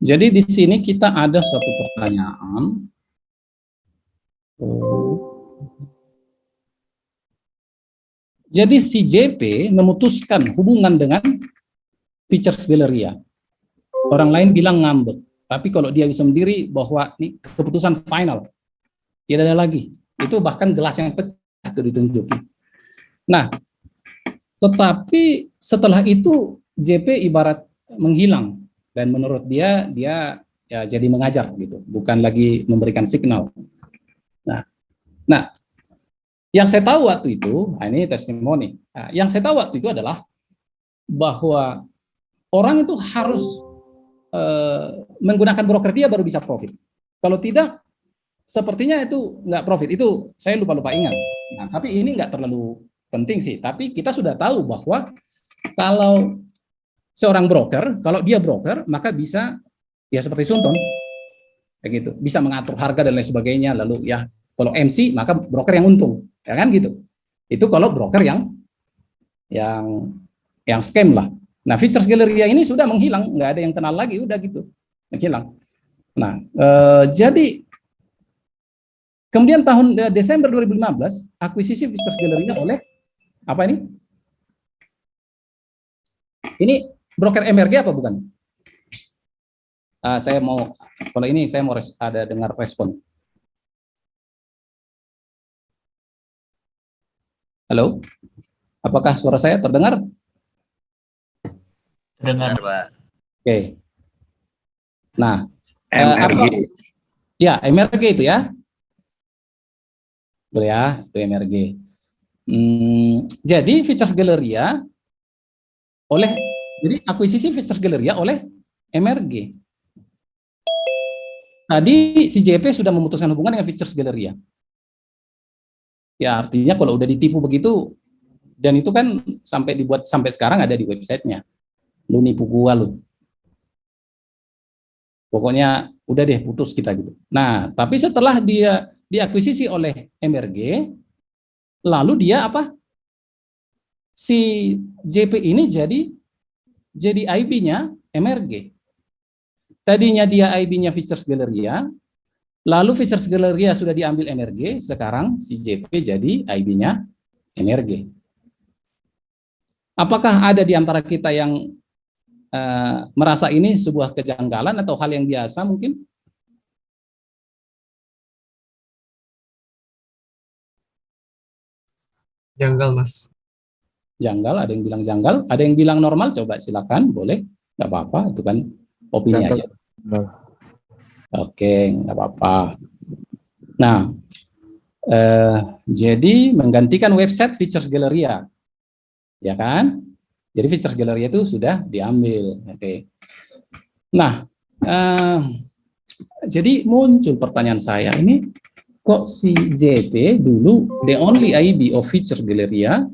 Jadi di sini kita ada satu pertanyaan. Jadi si JP memutuskan hubungan dengan Features Galleria. Orang lain bilang ngambek, tapi kalau dia bisa sendiri bahwa ini keputusan final. Tidak ada lagi. Itu bahkan gelas yang pecah itu ditunjukin. Nah, tetapi setelah itu JP ibarat menghilang dan menurut dia ya jadi mengajar gitu, bukan lagi memberikan signal. Nah, yang saya tahu waktu itu, ini testimoni. Yang saya tahu waktu itu adalah bahwa orang itu harus menggunakan broker dia baru bisa profit. Kalau tidak, sepertinya itu nggak profit. Itu saya lupa ingat. Nah, tapi ini nggak terlalu penting sih. Tapi kita sudah tahu bahwa kalau seorang broker, kalau dia broker, maka bisa ya seperti Sunton, kayak gitu. Bisa mengatur harga dan lain sebagainya. Lalu ya kalau MC maka broker yang untung, ya kan gitu. Itu kalau broker yang scam lah. Nah, Features Galleria ini sudah menghilang, nggak ada yang kenal lagi, udah gitu, menghilang. Nah, jadi kemudian tahun Desember 2015, akuisisi Features Galleria oleh apa ini? Ini broker MRG apa bukan? Saya mau, kalau ini saya mau ada dengar respon. Halo? Apakah suara saya terdengar? Dengar, Pak. Oke. Nah, MRG. Ya, MRG itu ya. Boleh ya, itu MRG. Jadi Features Galleria jadi akuisisi Features Galleria oleh MRG. Tadi si JP sudah memutuskan hubungan dengan Features Galleria. Ya artinya kalau udah ditipu begitu, dan itu kan sampai sekarang ada di websitenya. Lu nipu gua lu. Pokoknya udah deh putus kita gitu. Nah, tapi setelah dia diakuisisi oleh MRG, lalu dia apa? Si JP ini jadi IB-nya MRG. Tadinya dia IB-nya Features Galleria, lalu Features Galleria sudah diambil MRG, sekarang si JP jadi IB-nya MRG. Apakah ada di antara kita yang merasa ini sebuah kejanggalan atau hal yang biasa mungkin? Janggal, Mas. Janggal, ada yang bilang janggal, ada yang bilang normal, coba silakan, boleh, nggak apa-apa, itu kan opini aja. Oke, nggak apa-apa. Nah, jadi menggantikan website Features Galleria, ya kan? Jadi Features Galleria itu sudah diambil. Oke. Nah, jadi muncul pertanyaan saya ini, kok si JP dulu the only IB of Features Galleria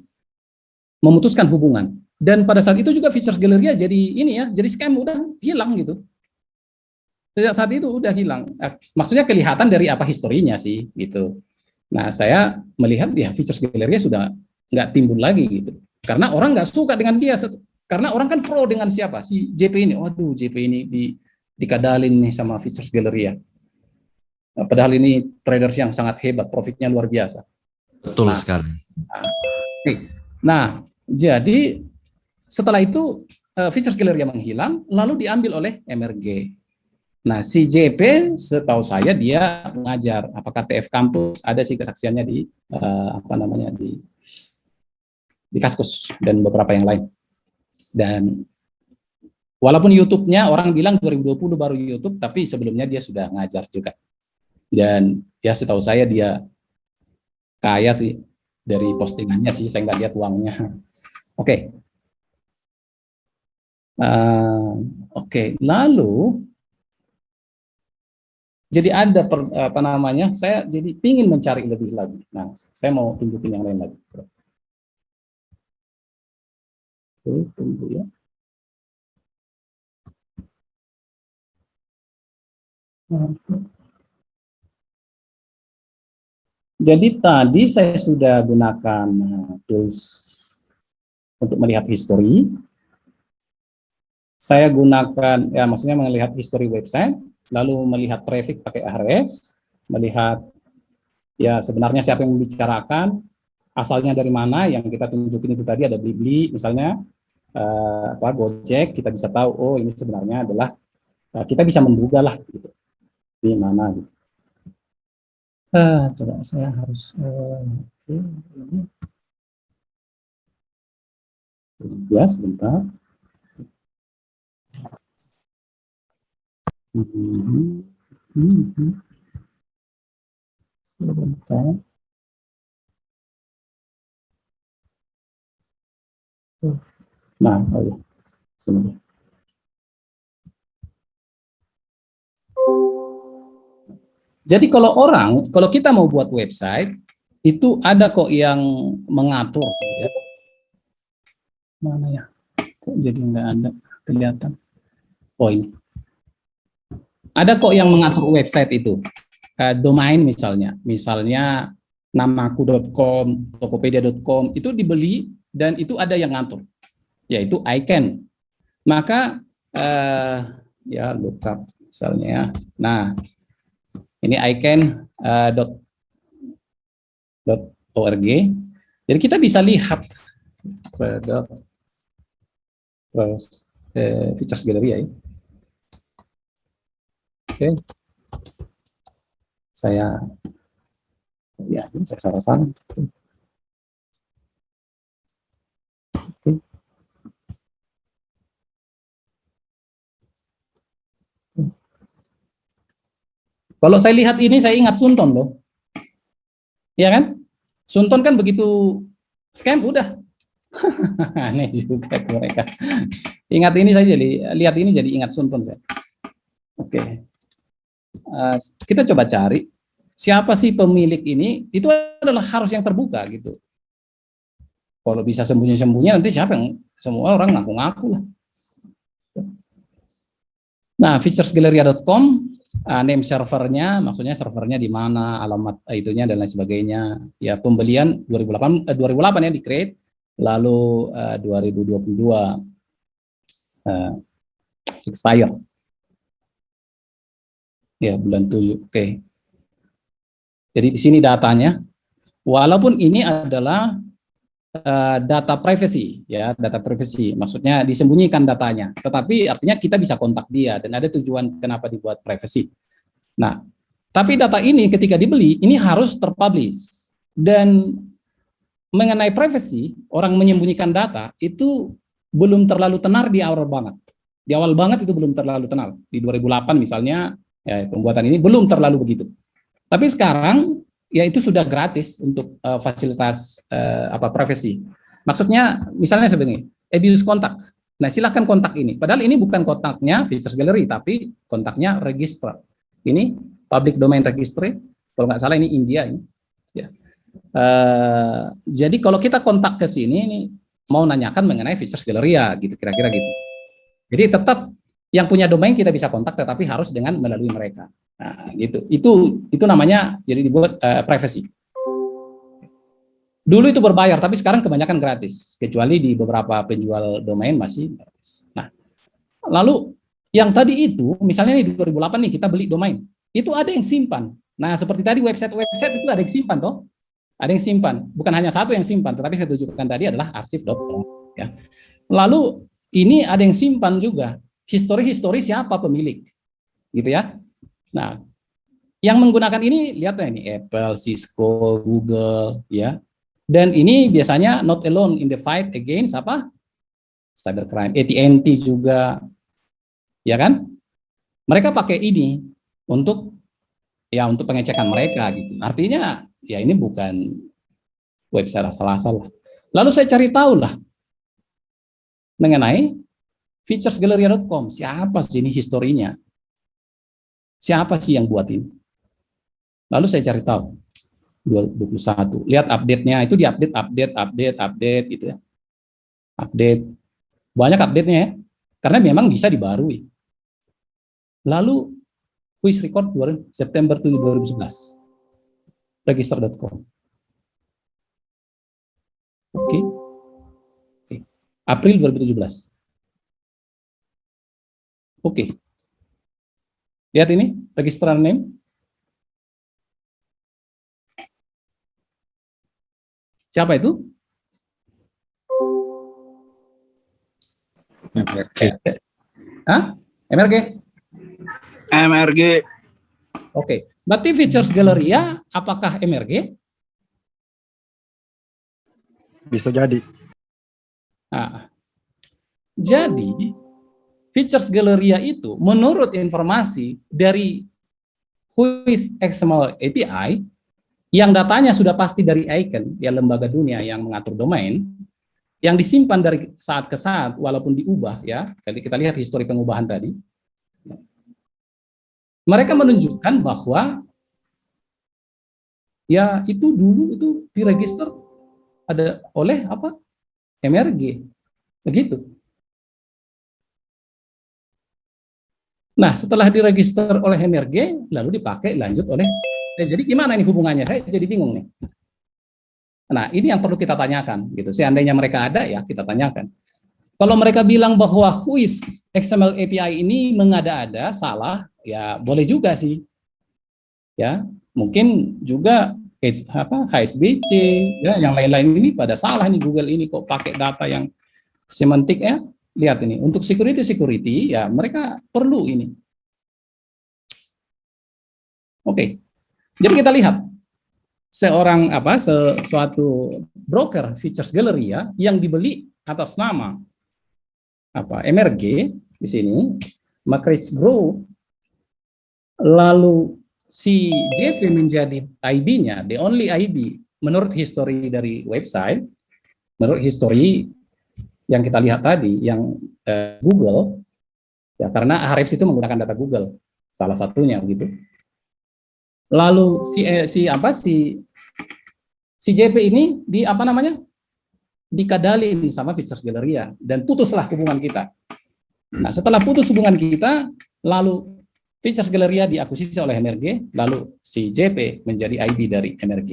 memutuskan hubungan, dan pada saat itu juga Features Galleria jadi ini ya, jadi scam, udah hilang gitu. Sejak saat itu udah hilang. Maksudnya kelihatan dari apa historinya sih gitu. Nah, saya melihat ya Features Galleria sudah nggak timbul lagi gitu. Karena orang nggak suka dengan dia. Karena orang kan pro dengan siapa? Si JP ini. Waduh, JP ini dikadalin nih sama Features Galleria. Padahal ini traders yang sangat hebat, profitnya luar biasa. Betul sekali. Nah, jadi setelah itu Features Galleria menghilang, lalu diambil oleh MRG. Nah, si JP setahu saya dia mengajar, apakah TF Kampus ada sih kesaksiannya di di Kaskus dan beberapa yang lain. Dan walaupun YouTube-nya orang bilang 2020 baru YouTube, tapi sebelumnya dia sudah ngajar juga. Dan ya setahu saya dia kaya sih dari postingannya sih, saya nggak lihat uangnya. Oke. Oke, lalu jadi ada saya jadi pingin mencari lebih lagi. Nah, saya mau tunjukin yang lain lagi. Oke, tunggu ya. Jadi tadi saya sudah gunakan tools untuk melihat history. Saya gunakan, ya maksudnya melihat history website, lalu melihat traffic pakai Ahrefs, melihat ya sebenarnya siapa yang membicarakan, asalnya dari mana, yang kita tunjukin itu tadi ada Blibli misalnya, Gojek, kita bisa tahu, oh ini sebenarnya adalah, kita bisa menduga lah, gitu, di mana gitu. Coba saya harus ya sebentar. Sebentar. Nah, oh ya. Sebentar. Jadi kalau kita mau buat website, itu ada kok yang mengatur. Ya. Mana ya? Kok jadi nggak ada kelihatan? Oh ini. Ada kok yang mengatur website itu. Domain misalnya namaku.com, tokopedia.com, itu dibeli dan itu ada yang ngatur. Yaitu ICANN. Maka, ya lookup misalnya ya. Nah, ini ICANN.org. Jadi kita bisa lihat Features Galleria ya. Oke. Saya salah. Oke. Kalau saya lihat ini, saya ingat Sunton loh. Iya kan? Sunton kan begitu scam, udah. Aneh juga mereka. Ingat ini saya lihat ini jadi ingat Sunton saya. Oke. Kita coba cari siapa sih pemilik ini. Itu adalah harus yang terbuka gitu. Kalau bisa sembunyi-sembunyi nanti siapa yang semua orang ngaku-ngaku lah. Nah, featuresgalleria.com name servernya, maksudnya servernya di mana, alamat itunya dan lain sebagainya. Ya, pembelian 2008 ya di create, lalu 2022 expire. Ya, bulan 7. Oke. Jadi di sini datanya, walaupun ini adalah data privacy, ya, data privacy, maksudnya disembunyikan datanya, tetapi artinya kita bisa kontak dia dan ada tujuan kenapa dibuat privacy. Nah, tapi data ini ketika dibeli ini harus terpublish, dan mengenai privacy, orang menyembunyikan data itu belum terlalu tenar di awal banget. Di awal banget itu belum terlalu tenar. Di 2008 misalnya, ya, pembuatan ini belum terlalu begitu. Tapi sekarang ya itu sudah gratis untuk fasilitas privacy. Maksudnya misalnya sebenarnya abuse kontak. Nah, silahkan kontak ini. Padahal ini bukan kontaknya Features Gallery, tapi kontaknya register. Ini public domain registry. Kalau nggak salah ini India ini. Ya. Jadi kalau kita kontak ke sini, ini mau nanyakan mengenai Features Gallery ya, gitu kira-kira gitu. Jadi tetap yang punya domain kita bisa kontak, tetapi harus dengan melalui mereka. Nah, gitu. Itu namanya jadi dibuat privacy. Dulu itu berbayar, tapi sekarang kebanyakan gratis, kecuali di beberapa penjual domain masih gratis. Nah, lalu yang tadi itu, misalnya nih 2008 nih kita beli domain, itu ada yang simpan. Nah, seperti tadi website itu ada yang simpan toh, ada yang simpan. Bukan hanya satu yang simpan, tetapi saya tunjukkan tadi adalah arsip.com. Ya. Lalu ini ada yang simpan juga histori siapa pemilik, gitu ya. Nah, yang menggunakan ini lihatlah ini Apple, Cisco, Google, ya. Dan ini biasanya not alone in the fight against cybercrime. AT&T juga, ya kan? Mereka pakai ini untuk pengecekan mereka gitu. Artinya ya ini bukan website asal-asal. Lalu saya cari tahu lah mengenai featuresgalleria.com. Siapa sih ini historinya? Siapa sih yang buat ini? Lalu saya cari tahu. 2021. Lihat update-nya, itu update gitu ya. Update. Banyak update-nya ya. Karena memang bisa dibarui. Lalu quiz record September 2011. Register.com. Oke. April 2017. Oke. Lihat ini, registrar name. Siapa itu? MRG. Hah? MRG? MRG. Oke. Berarti Features Galleria apakah MRG? Bisa jadi. Nah, jadi Features Galleria itu menurut informasi dari WHOIS XML API yang datanya sudah pasti dari ICANN, ya lembaga dunia yang mengatur domain, yang disimpan dari saat ke saat walaupun diubah ya. Jadi kita lihat histori pengubahan tadi. Mereka menunjukkan bahwa ya itu dulu itu diregister ada oleh MRG. Begitu. Nah, setelah diregister oleh MRG, lalu dipakai lanjut oleh. Jadi gimana ini hubungannya? Saya jadi bingung nih. Nah, ini yang perlu kita tanyakan, gitu. Seandainya mereka ada, ya kita tanyakan. Kalau mereka bilang bahwa WHOIS XML API ini mengada-ada, salah, ya boleh juga sih. Ya, mungkin juga HSBC, ya, yang lain-lain ini pada salah nih Google ini kok pakai data yang semantik ya. Lihat ini, untuk security ya mereka perlu ini. Oke. Jadi kita lihat suatu broker Features Galleria yang dibeli atas nama MRG di sini, Macrage Group, lalu si JP menjadi IB-nya, the only IB menurut history dari website, menurut history yang kita lihat tadi, yang Google, ya karena Ahrefs itu menggunakan data Google, salah satunya gitu. Lalu si JP ini dikadalin sama Features Galleria dan putuslah hubungan kita. Nah, setelah putus hubungan kita, lalu Features Galleria diakuisisi oleh MRG, lalu si JP menjadi IB dari MRG.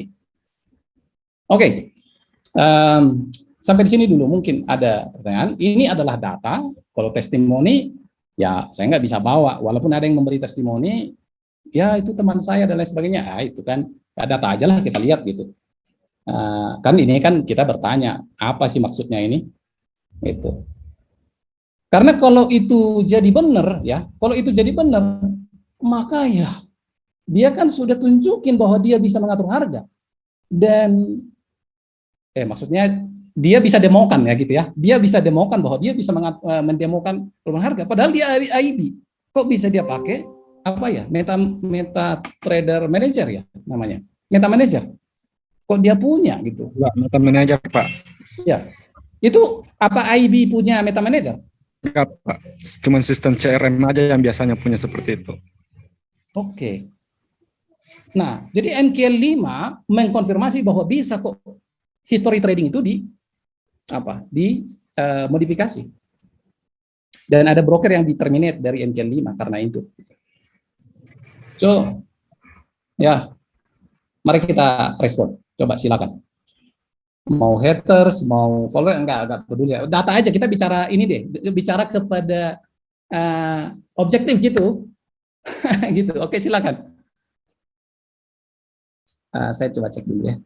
Oke, sampai di sini dulu. Mungkin ada pertanyaan. Ini adalah data. Kalau testimoni, ya saya nggak bisa bawa. Walaupun ada yang memberi testimoni, ya itu teman saya dan lain sebagainya. Itu kan data aja lah, kita lihat gitu. Kan ini kan kita bertanya, apa sih maksudnya ini? Itu. Karena kalau itu jadi benar, ya, kalau itu jadi benar, maka ya dia kan sudah tunjukin bahwa dia bisa mengatur harga. Dan maksudnya dia bisa demokan ya gitu ya. Dia bisa demokan bahwa dia bisa mendemokan perubahan harga. Padahal dia IB. Kok bisa dia pakai apa ya? Meta trader manager ya namanya. Meta manager. Kok dia punya gitu? Enggak, meta manager, Pak. Ya. Itu apa IB punya meta manager? Enggak, Pak. Cuman sistem CRM aja yang biasanya punya seperti itu. Oke. Nah, jadi MQL5 mengkonfirmasi bahwa bisa kok history trading itu modifikasi. Dan ada broker yang di-terminate dari MQL5 karena itu. So, ya, mari kita respon. Coba silakan. Mau haters, mau follower, enggak peduli. Data aja, kita bicara ini deh, bicara kepada objektif gitu. Gitu. Oke, silakan. Saya coba cek dulu ya.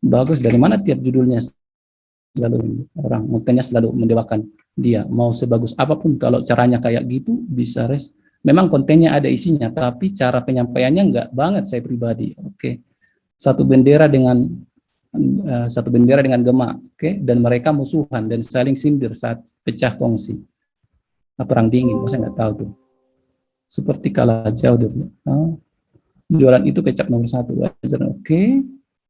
Bagus, dari mana tiap judulnya selalu orang mukanya selalu mendewakan dia, mau sebagus apapun kalau caranya kayak gitu bisa memang kontennya ada isinya tapi cara penyampaiannya enggak banget saya pribadi. Oke. Satu bendera dengan gema, oke, dan mereka musuhan dan saling sindir saat pecah kongsi. Perang dingin, saya nggak tahu tuh. Seperti kalah jauh dari jualan itu kecap nomor 1. Oke.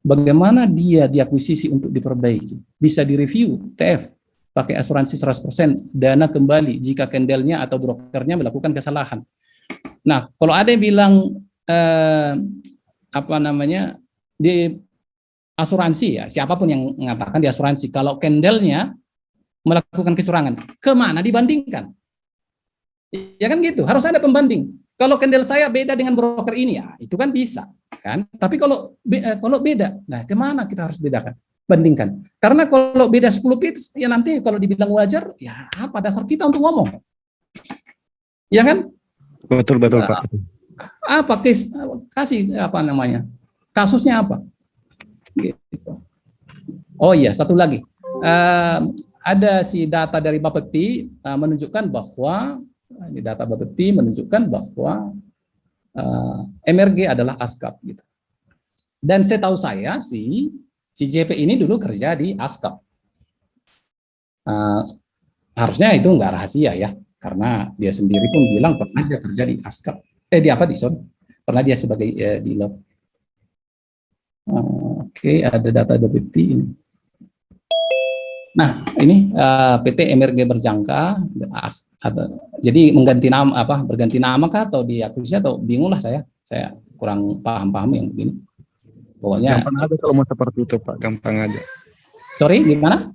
Bagaimana dia diakuisisi untuk diperbaiki? Bisa direview, TF, pakai asuransi 100%, dana kembali jika candle-nya atau brokernya melakukan kesalahan. Nah, kalau ada yang bilang, di asuransi ya, siapapun yang mengatakan di asuransi, kalau candle-nya melakukan kecurangan, kemana dibandingkan? Ya kan gitu, harus ada pembanding. Kalau candle saya beda dengan broker ini, ya itu kan bisa. Kan? Tapi kalau beda, nah kemana kita harus bedakan, bandingkan? Karena kalau beda 10 pips, ya nanti kalau dibilang wajar, ya apa dasar kita untuk ngomong? Ya kan? Betul, Pak. Apa kasih apa namanya? Kasusnya apa? Gitu. Oh iya, satu lagi. Ada si data dari Bapepti menunjukkan bahwa ini data Bapepti menunjukkan bahwa MRG adalah ASCAP gitu. Dan setahu saya si JP ini dulu kerja di ASCAP. Harusnya itu enggak rahasia ya, karena dia sendiri pun bilang pernah dia kerja di ASCAP. Pernah dia sebagai dealer. Oke, ada data Bapepti ini. Nah, ini PT MRG berjangka, jadi mengganti nama berganti nama kah atau diakuisisi atau bingung lah saya kurang paham yang begini. Pokoknya gampang aja kalau mau seperti itu, Pak, gampang aja. Sorry, gimana?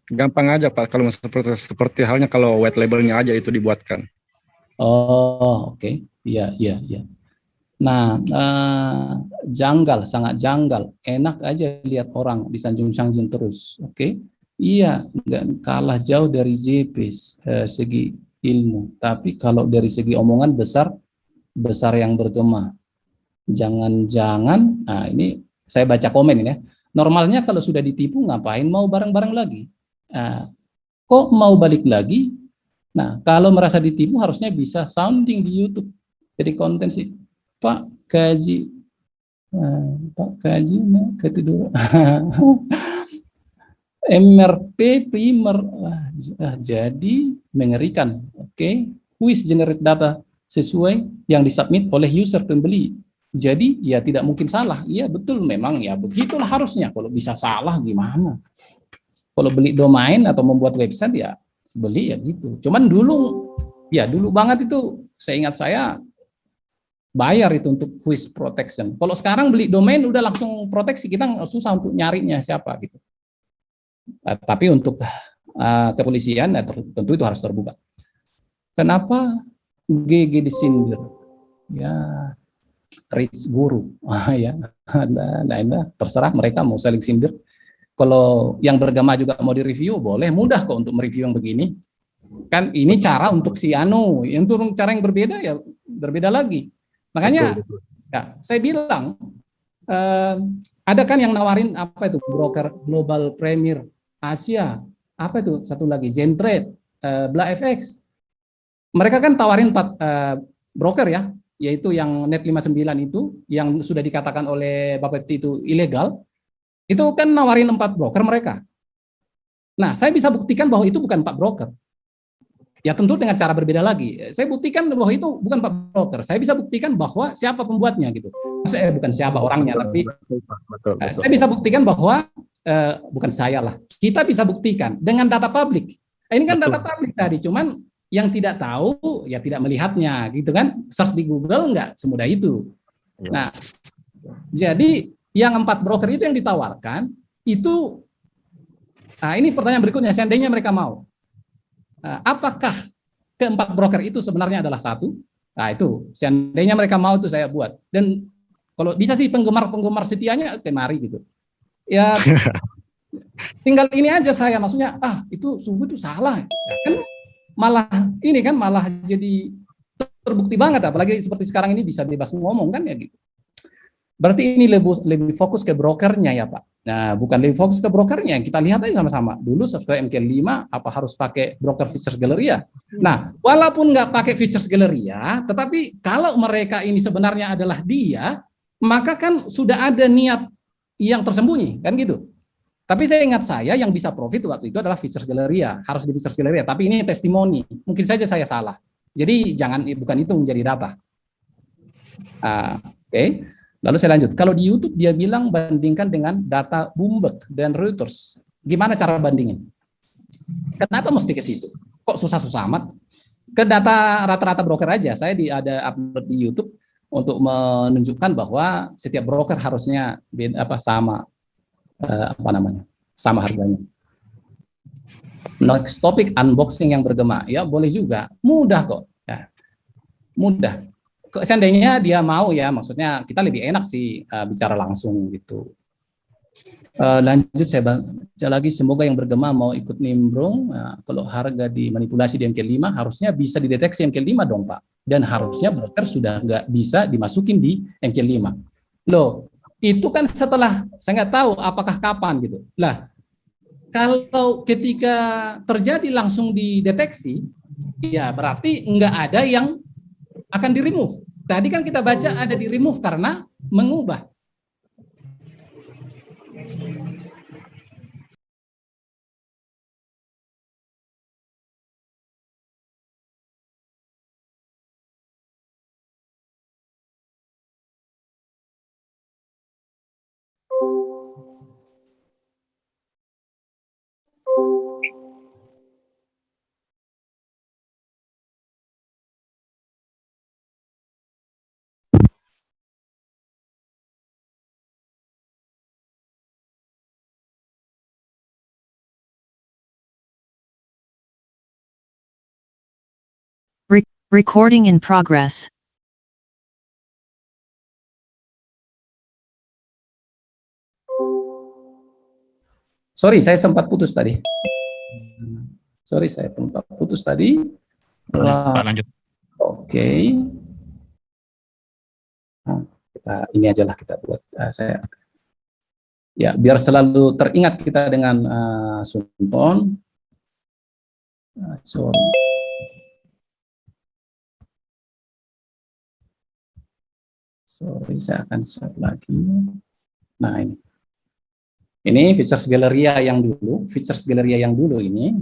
Gampang aja, Pak, kalau mau seperti halnya kalau white labelnya aja itu dibuatkan. Oh, oke. Iya. Nah, sangat janggal. Enak aja lihat orang disanjung-sanjung terus. Oke. Iya, nggak kalah jauh dari JP segi ilmu. Tapi kalau dari segi omongan besar yang bergema. Jangan-jangan, nah ini saya baca komen ini ya. Normalnya kalau sudah ditipu ngapain mau bareng-bareng lagi? Kok mau balik lagi? Nah, kalau merasa ditipu harusnya bisa sounding di YouTube. Jadi konten sih, Pak Kaji kedua. MRP primer, jadi mengerikan. Oke, quiz generate data sesuai yang disubmit oleh user pembeli. Jadi ya tidak mungkin salah. Iya betul, memang ya begitulah harusnya. Kalau bisa salah gimana? Kalau beli domain atau membuat website ya beli ya gitu. Cuman dulu banget itu seingat saya bayar itu untuk quiz protection. Kalau sekarang beli domain udah langsung proteksi, kita susah untuk nyarinya siapa gitu. Tapi untuk kepolisian tentu itu harus terbuka. Kenapa GG disindir. Ya, Rich Guru. Ya, nah, terserah mereka mau saling sindir. Kalau yang bergema juga mau direview, boleh, mudah kok untuk mereview yang begini. Kan ini cara untuk si Anu, yang turun cara yang berbeda ya berbeda lagi. Makanya ya, saya bilang ada kan yang nawarin apa itu broker Global Premier Asia, apa itu satu lagi Zentrade, BlaFX. Mereka kan tawarin 4 broker ya, yaitu yang Net 59 itu yang sudah dikatakan oleh Bapak itu ilegal. Itu kan nawarin 4 broker mereka. Nah, saya bisa buktikan bahwa itu bukan 4 broker. Ya tentu dengan cara berbeda lagi. Saya buktikan bahwa itu bukan 4 broker. Saya bisa buktikan bahwa siapa pembuatnya gitu. Maksudnya bukan siapa orangnya, tapi saya bisa buktikan bahwa bukan saya lah. Kita bisa buktikan dengan data publik. Ini kan data publik tadi, cuman yang tidak tahu ya tidak melihatnya gitu kan. Search di Google nggak semudah itu. Nah, jadi yang 4 broker itu yang ditawarkan itu, ini pertanyaan berikutnya, seandainya mereka mau, apakah ke-4 broker itu sebenarnya adalah satu? Nah itu, seandainya mereka mau itu saya buat. Dan kalau bisa sih penggemar-penggemar setianya kemari gitu. Ya tinggal ini aja saya, maksudnya itu Suhu itu salah. Ya, kan malah ini kan malah jadi terbukti banget, apalagi seperti sekarang ini bisa bebas ngomong kan ya gitu. Berarti ini lebih fokus ke brokernya ya Pak. Nah, bukan lebih fokus ke brokernya. Kita lihat aja sama-sama. Dulu subscribe MK5 apa harus pakai broker Futures Galleria? Nah, walaupun nggak pakai Futures Galleria, tetapi kalau mereka ini sebenarnya adalah dia, maka kan sudah ada niat yang tersembunyi, kan gitu. Tapi saya ingat yang bisa profit waktu itu adalah Futures Galleria, harus di Futures Galleria. Tapi ini testimoni. Mungkin saja saya salah. Jadi bukan itu menjadi data. Oke. Lalu saya lanjut. Kalau di YouTube dia bilang bandingkan dengan data Bloomberg dan Reuters. Gimana cara bandingin? Kenapa mesti ke situ? Kok susah-susah amat? Ke data rata-rata broker aja. Saya ada upload di YouTube untuk menunjukkan bahwa setiap broker harusnya sama sama harganya. Next topic, unboxing yang bergema. Ya boleh juga. Mudah kok. Ya, mudah. Seandainya dia mau ya, maksudnya kita lebih enak sih bicara langsung gitu. Lanjut saya baca lagi, semoga yang bergema mau ikut nimbrung. Nah, kalau harga dimanipulasi di MK5 harusnya bisa dideteksi MK5 dong Pak. Dan harusnya broker sudah nggak bisa dimasukin di MK5. Loh, itu kan setelah, saya nggak tahu apakah kapan gitu. Lah, kalau ketika terjadi langsung dideteksi, ya berarti nggak ada yang akan di-remove. Tadi kan kita baca ada di-remove karena mengubah. Recording in progress. Sorry, saya sempat putus tadi. Pak, lanjut. Oke. Nah, ini aja lah kita buat. Ya, biar selalu teringat kita dengan Sunton. Sorry, saya akan share lagi. Nah, ini Futures Galleria yang dulu, ini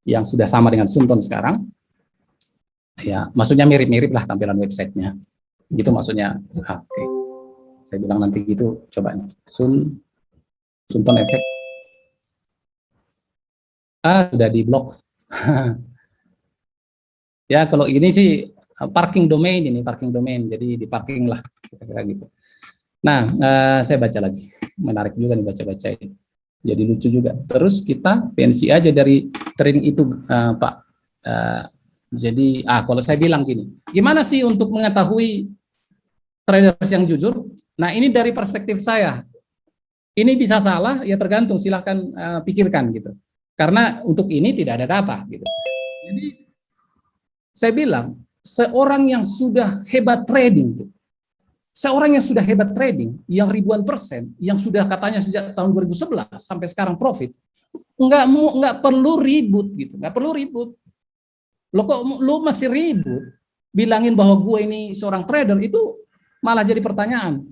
yang sudah sama dengan Sunton sekarang. Ya, maksudnya mirip-mirip lah tampilan websitenya. Gitu maksudnya. Oke. Saya bilang nanti gitu, coba nih. Sunton Effect. Sudah di blok. Ya, kalau ini sih parking domain, jadi di parking lah kira-kira gitu. Nah, saya baca lagi, menarik juga nih baca-baca ini, jadi lucu juga. Terus kita pensi aja dari trading itu Pak, Jadi, kalau saya bilang gini, gimana sih untuk mengetahui traders yang jujur? Nah, ini dari perspektif saya. Ini bisa salah, ya tergantung, silahkan pikirkan gitu. Karena untuk ini tidak ada data gitu. Jadi, saya bilang, seorang yang sudah hebat trading, seorang yang sudah hebat trading, yang ribuan persen, yang sudah katanya sejak tahun 2011 sampai sekarang profit, nggak perlu ribut gitu, nggak perlu ribut. Lo kok lo masih ribut bilangin bahwa gue ini seorang trader, itu malah jadi pertanyaan.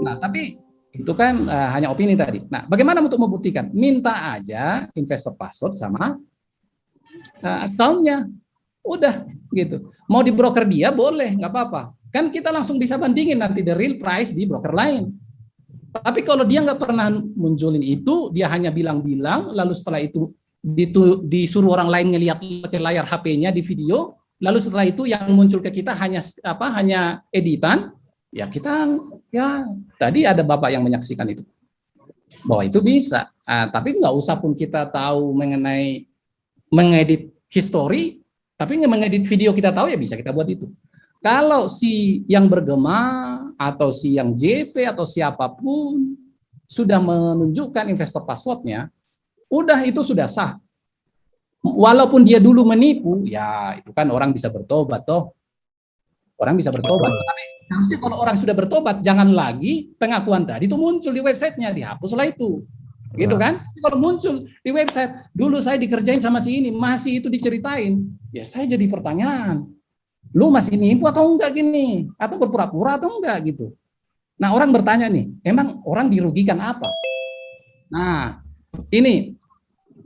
Nah, tapi itu kan hanya opini tadi. Nah, bagaimana untuk membuktikan? Minta aja investor password sama account-nya. Udah gitu. Mau di broker dia boleh, nggak apa-apa. Kan kita langsung bisa bandingin nanti the real price di broker lain. Tapi kalau dia nggak pernah munculin itu, dia hanya bilang-bilang, lalu setelah itu disuruh orang lain ngelihat ke layar HP-nya di video, lalu setelah itu yang muncul ke kita hanya editan, ya kita ya tadi ada Bapak yang menyaksikan itu bahwa itu bisa. Tapi nggak usah pun kita tahu mengenai mengedit history, tapi mengedit video kita tahu ya bisa kita buat itu. Kalau si yang bergema atau si yang JP atau siapapun sudah menunjukkan investor passwordnya, udah itu sudah sah. Walaupun dia dulu menipu, ya itu kan orang bisa bertobat toh. Orang bisa bertobat. Tapi harusnya kalau orang sudah bertobat, jangan lagi pengakuan tadi itu muncul di websitenya, dihapuslah itu. Gitu kan? Kalau muncul di website, dulu saya dikerjain sama si ini, masih itu diceritain. Ya saya jadi pertanyaan. Lu masih nipu atau enggak gini? Atau berpura-pura atau enggak gitu. Nah, orang bertanya nih, emang orang dirugikan apa? Nah, ini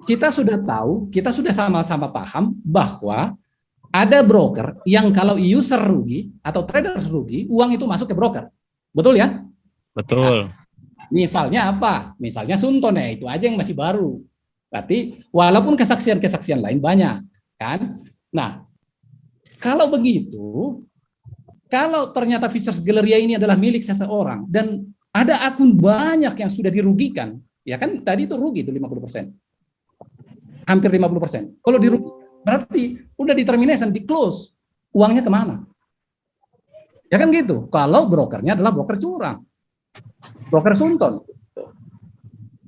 kita sudah tahu, kita sudah sama-sama paham bahwa ada broker yang kalau user rugi atau trader rugi, uang itu masuk ke broker. Betul ya? Betul. Nah, misalnya apa? Misalnya Sunton ya, itu aja yang masih baru. Berarti walaupun kesaksian-kesaksian lain banyak, kan? Nah, kalau begitu, kalau ternyata Futures Galleria ini adalah milik seseorang dan ada akun banyak yang sudah dirugikan, ya kan tadi itu rugi itu 50%. Hampir 50%. Kalau dirugikan, berarti udah di-termination, di-close. Uangnya kemana? Ya kan gitu. Kalau brokernya adalah broker curang. Broker Sunton.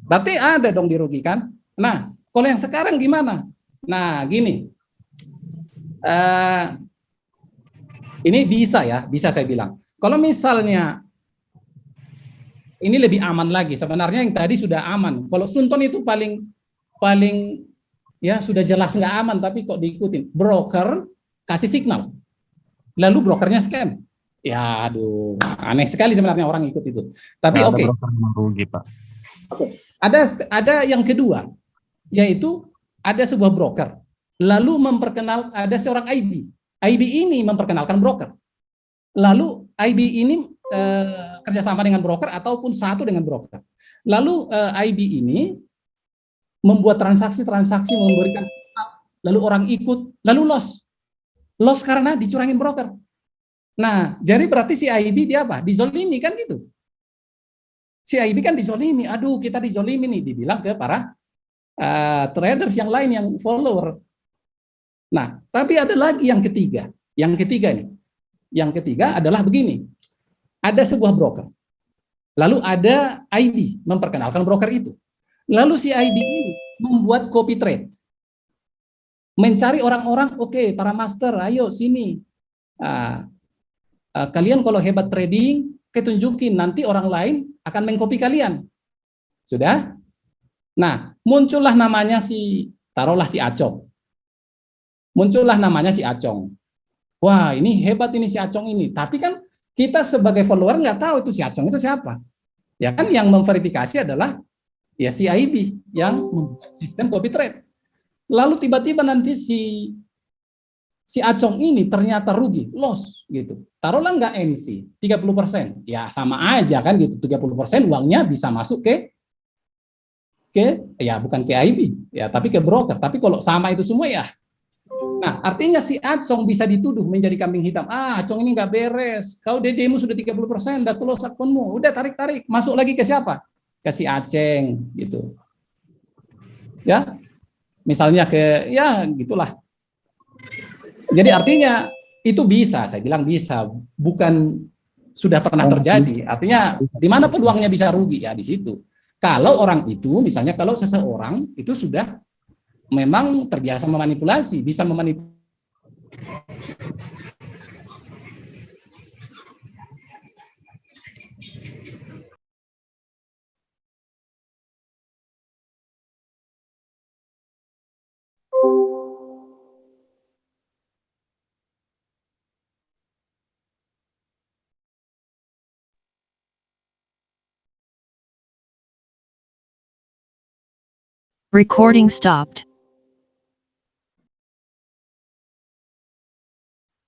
Berarti ada dong dirugikan. Nah, kalau yang sekarang gimana? Nah, gini. Ini bisa ya, bisa saya bilang. Kalau misalnya ini lebih aman lagi. Sebenarnya yang tadi sudah aman. Kalau Sunton itu paling ya sudah jelas nggak aman, tapi kok diikutin. Broker kasih signal, lalu brokernya scam. Ya, aduh, aneh sekali sebenarnya orang ikut itu. Tapi oke. Rugi, Pak. Ada yang kedua, yaitu ada sebuah broker, lalu ada seorang IB. IB ini memperkenalkan broker. Lalu IB ini kerjasama dengan broker ataupun satu dengan broker. Lalu IB ini membuat transaksi-transaksi, memberikan signal, lalu orang ikut, lalu loss karena dicurangin broker. Nah, jadi berarti si IB dia apa? Dizolimi kan gitu. Si IB kan dizolimi. Aduh, kita dizolimi nih, dibilang ke para traders yang lain yang follower. Nah, tapi ada lagi yang ketiga. Yang ketiga nih. Yang ketiga adalah begini. Ada sebuah broker. Lalu ada IB memperkenalkan broker itu. Lalu si IB ini membuat copy trade. Mencari orang-orang, oke, para master, ayo sini. Kalian kalau hebat trading, ketunjukin, nanti orang lain akan mengcopy kalian. Sudah? Nah, muncullah namanya taruhlah si Acong. Muncullah namanya si Acong. Wah, ini hebat ini si Acong ini. Tapi kan kita sebagai follower nggak tahu itu si Acong itu siapa. Ya kan yang memverifikasi adalah ya si IB yang membuat sistem copy trade. Lalu tiba-tiba nanti si Acong ini ternyata rugi, loss gitu. Taruhlah nggak MC, 30%. Ya sama aja kan gitu, 30% uangnya bisa masuk ke ya bukan ke IB, ya tapi ke broker. Tapi kalau sama itu semua ya. Nah, artinya si Acong bisa dituduh menjadi kambing hitam. Acong ini nggak beres. Kau DD-mu sudah 30%, udah close akunmu. Udah tarik-tarik, masuk lagi ke siapa? Ke si Aceng gitu. Ya. Misalnya ya gitulah. Jadi artinya itu bisa, saya bilang bisa, bukan sudah pernah terjadi. Artinya di mana peluangnya bisa rugi ya di situ. Kalau orang itu, misalnya kalau seseorang itu sudah memang terbiasa memanipulasi, bisa memanipulasi. Recording stopped.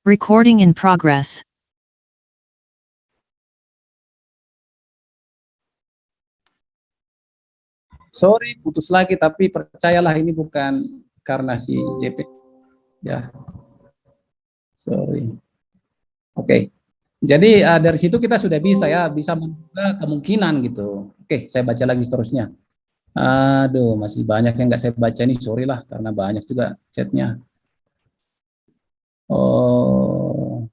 Recording in progress. Sorry, putus lagi, tapi percayalah ini bukan karena si JP. Ya, sorry. Oke. Jadi dari situ kita sudah bisa membuka kemungkinan gitu. Oke, saya baca lagi seterusnya. Aduh, masih banyak yang nggak saya baca ini, sorry lah, karena banyak juga chatnya. Oh,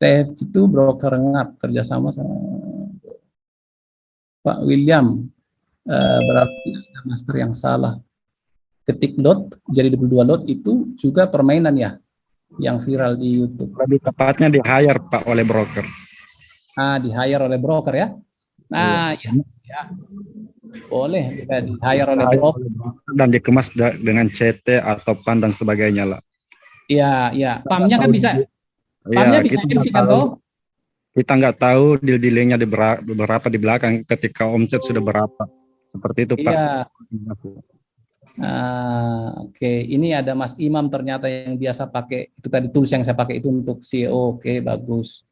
TF itu broker ngap kerjasama sama Pak William. Berarti ada master yang salah. Ketik lot, jadi 22 lot itu juga permainan ya, yang viral di YouTube. Lebih tepatnya di hire Pak oleh broker. Di hire oleh broker ya. Nah, ya. Boleh juga di hire oleh broker Dan dikemas dengan CT atau PAN dan sebagainya lah. Iya. PAM-nya kan bisa. PAM-nya bisa MC kan toh? Kita nggak tahu deal-dealnya di berapa di belakang ketika omset sudah berapa. Seperti itu Pak. Iya. Oke. Ini ada Mas Imam ternyata yang biasa pakai itu tadi tools yang saya pakai itu untuk CEO. Oke, bagus.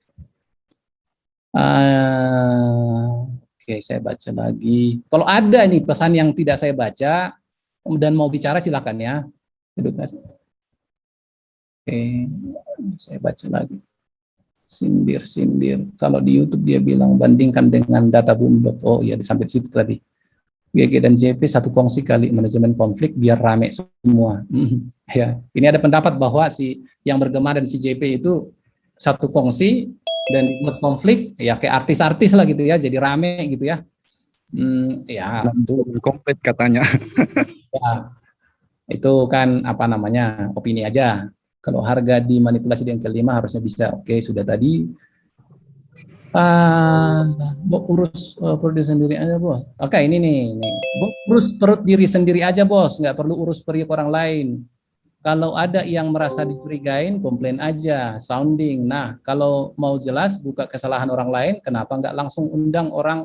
Oke, saya baca lagi. Kalau ada nih pesan yang tidak saya baca dan mau bicara silakan ya. Oke, saya baca lagi. Sindir. Kalau di YouTube dia bilang bandingkan dengan data Boomblog. Oh iya, sampai situ tadi. GG dan JP satu kongsi kali manajemen konflik biar rame semua. Ya, ini ada pendapat bahwa si yang bergema dan si JP itu satu kongsi dan dibuat konflik ya kayak artis-artis lah gitu ya, jadi rame gitu ya. Ya itu komplit katanya. ya, itu kan apa namanya opini aja. Kalau harga dimanipulasi dengan kelima harusnya bisa. Oke, sudah tadi urus perut diri sendiri aja bos. Oke, ini nih urus perut diri sendiri aja bos, nggak perlu urus perut orang lain. Kalau ada yang merasa dicurigain, komplain aja, sounding. Nah, kalau mau jelas buka kesalahan orang lain, kenapa nggak langsung undang orang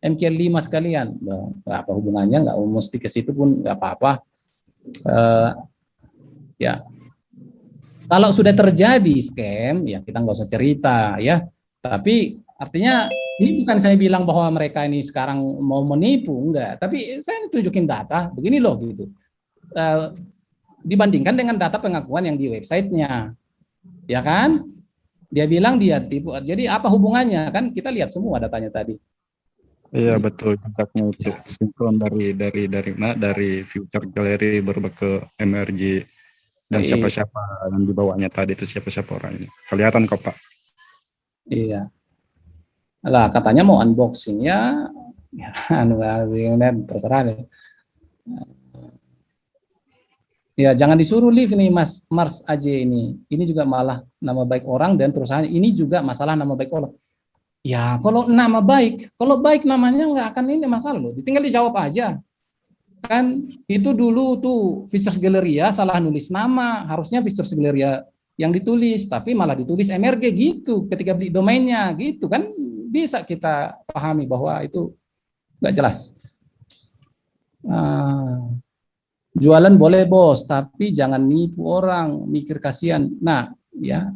MK5 sekalian? Nggak apa hubungannya, nggak mesti ke situ pun nggak apa-apa. Ya, kalau sudah terjadi scam, ya kita nggak usah cerita ya. Tapi artinya ini bukan saya bilang bahwa mereka ini sekarang mau menipu, enggak. Tapi saya tunjukin data, begini loh gitu. Dibandingkan dengan data pengakuan yang di websitenya, ya kan? Dia bilang dia tipu. Jadi apa hubungannya? Kan kita lihat semua datanya tadi. Iya betul, jejaknya itu sinkron dari Future Gallery berubah ke MRG dan siapa-siapa yang dibawanya tadi itu siapa-siapa orangnya. Kelihatan kok Pak. Iya. Lah katanya mau unboxing ya terserah deh. Ya, jangan disuruh live nih Mas Mars aja ini. Ini juga malah nama baik orang dan perusahaan ini juga masalah nama baik orang. Ya, kalau nama baik, kalau baik namanya nggak akan ini masalah loh. Tinggal dijawab aja. Kan itu dulu tuh Features Galleria salah nulis nama, harusnya Features Galleria yang ditulis, tapi malah ditulis MRG gitu ketika beli domainnya gitu kan bisa kita pahami bahwa itu nggak jelas. Jualan boleh bos, tapi jangan nipu orang, mikir kasihan. Nah, ya.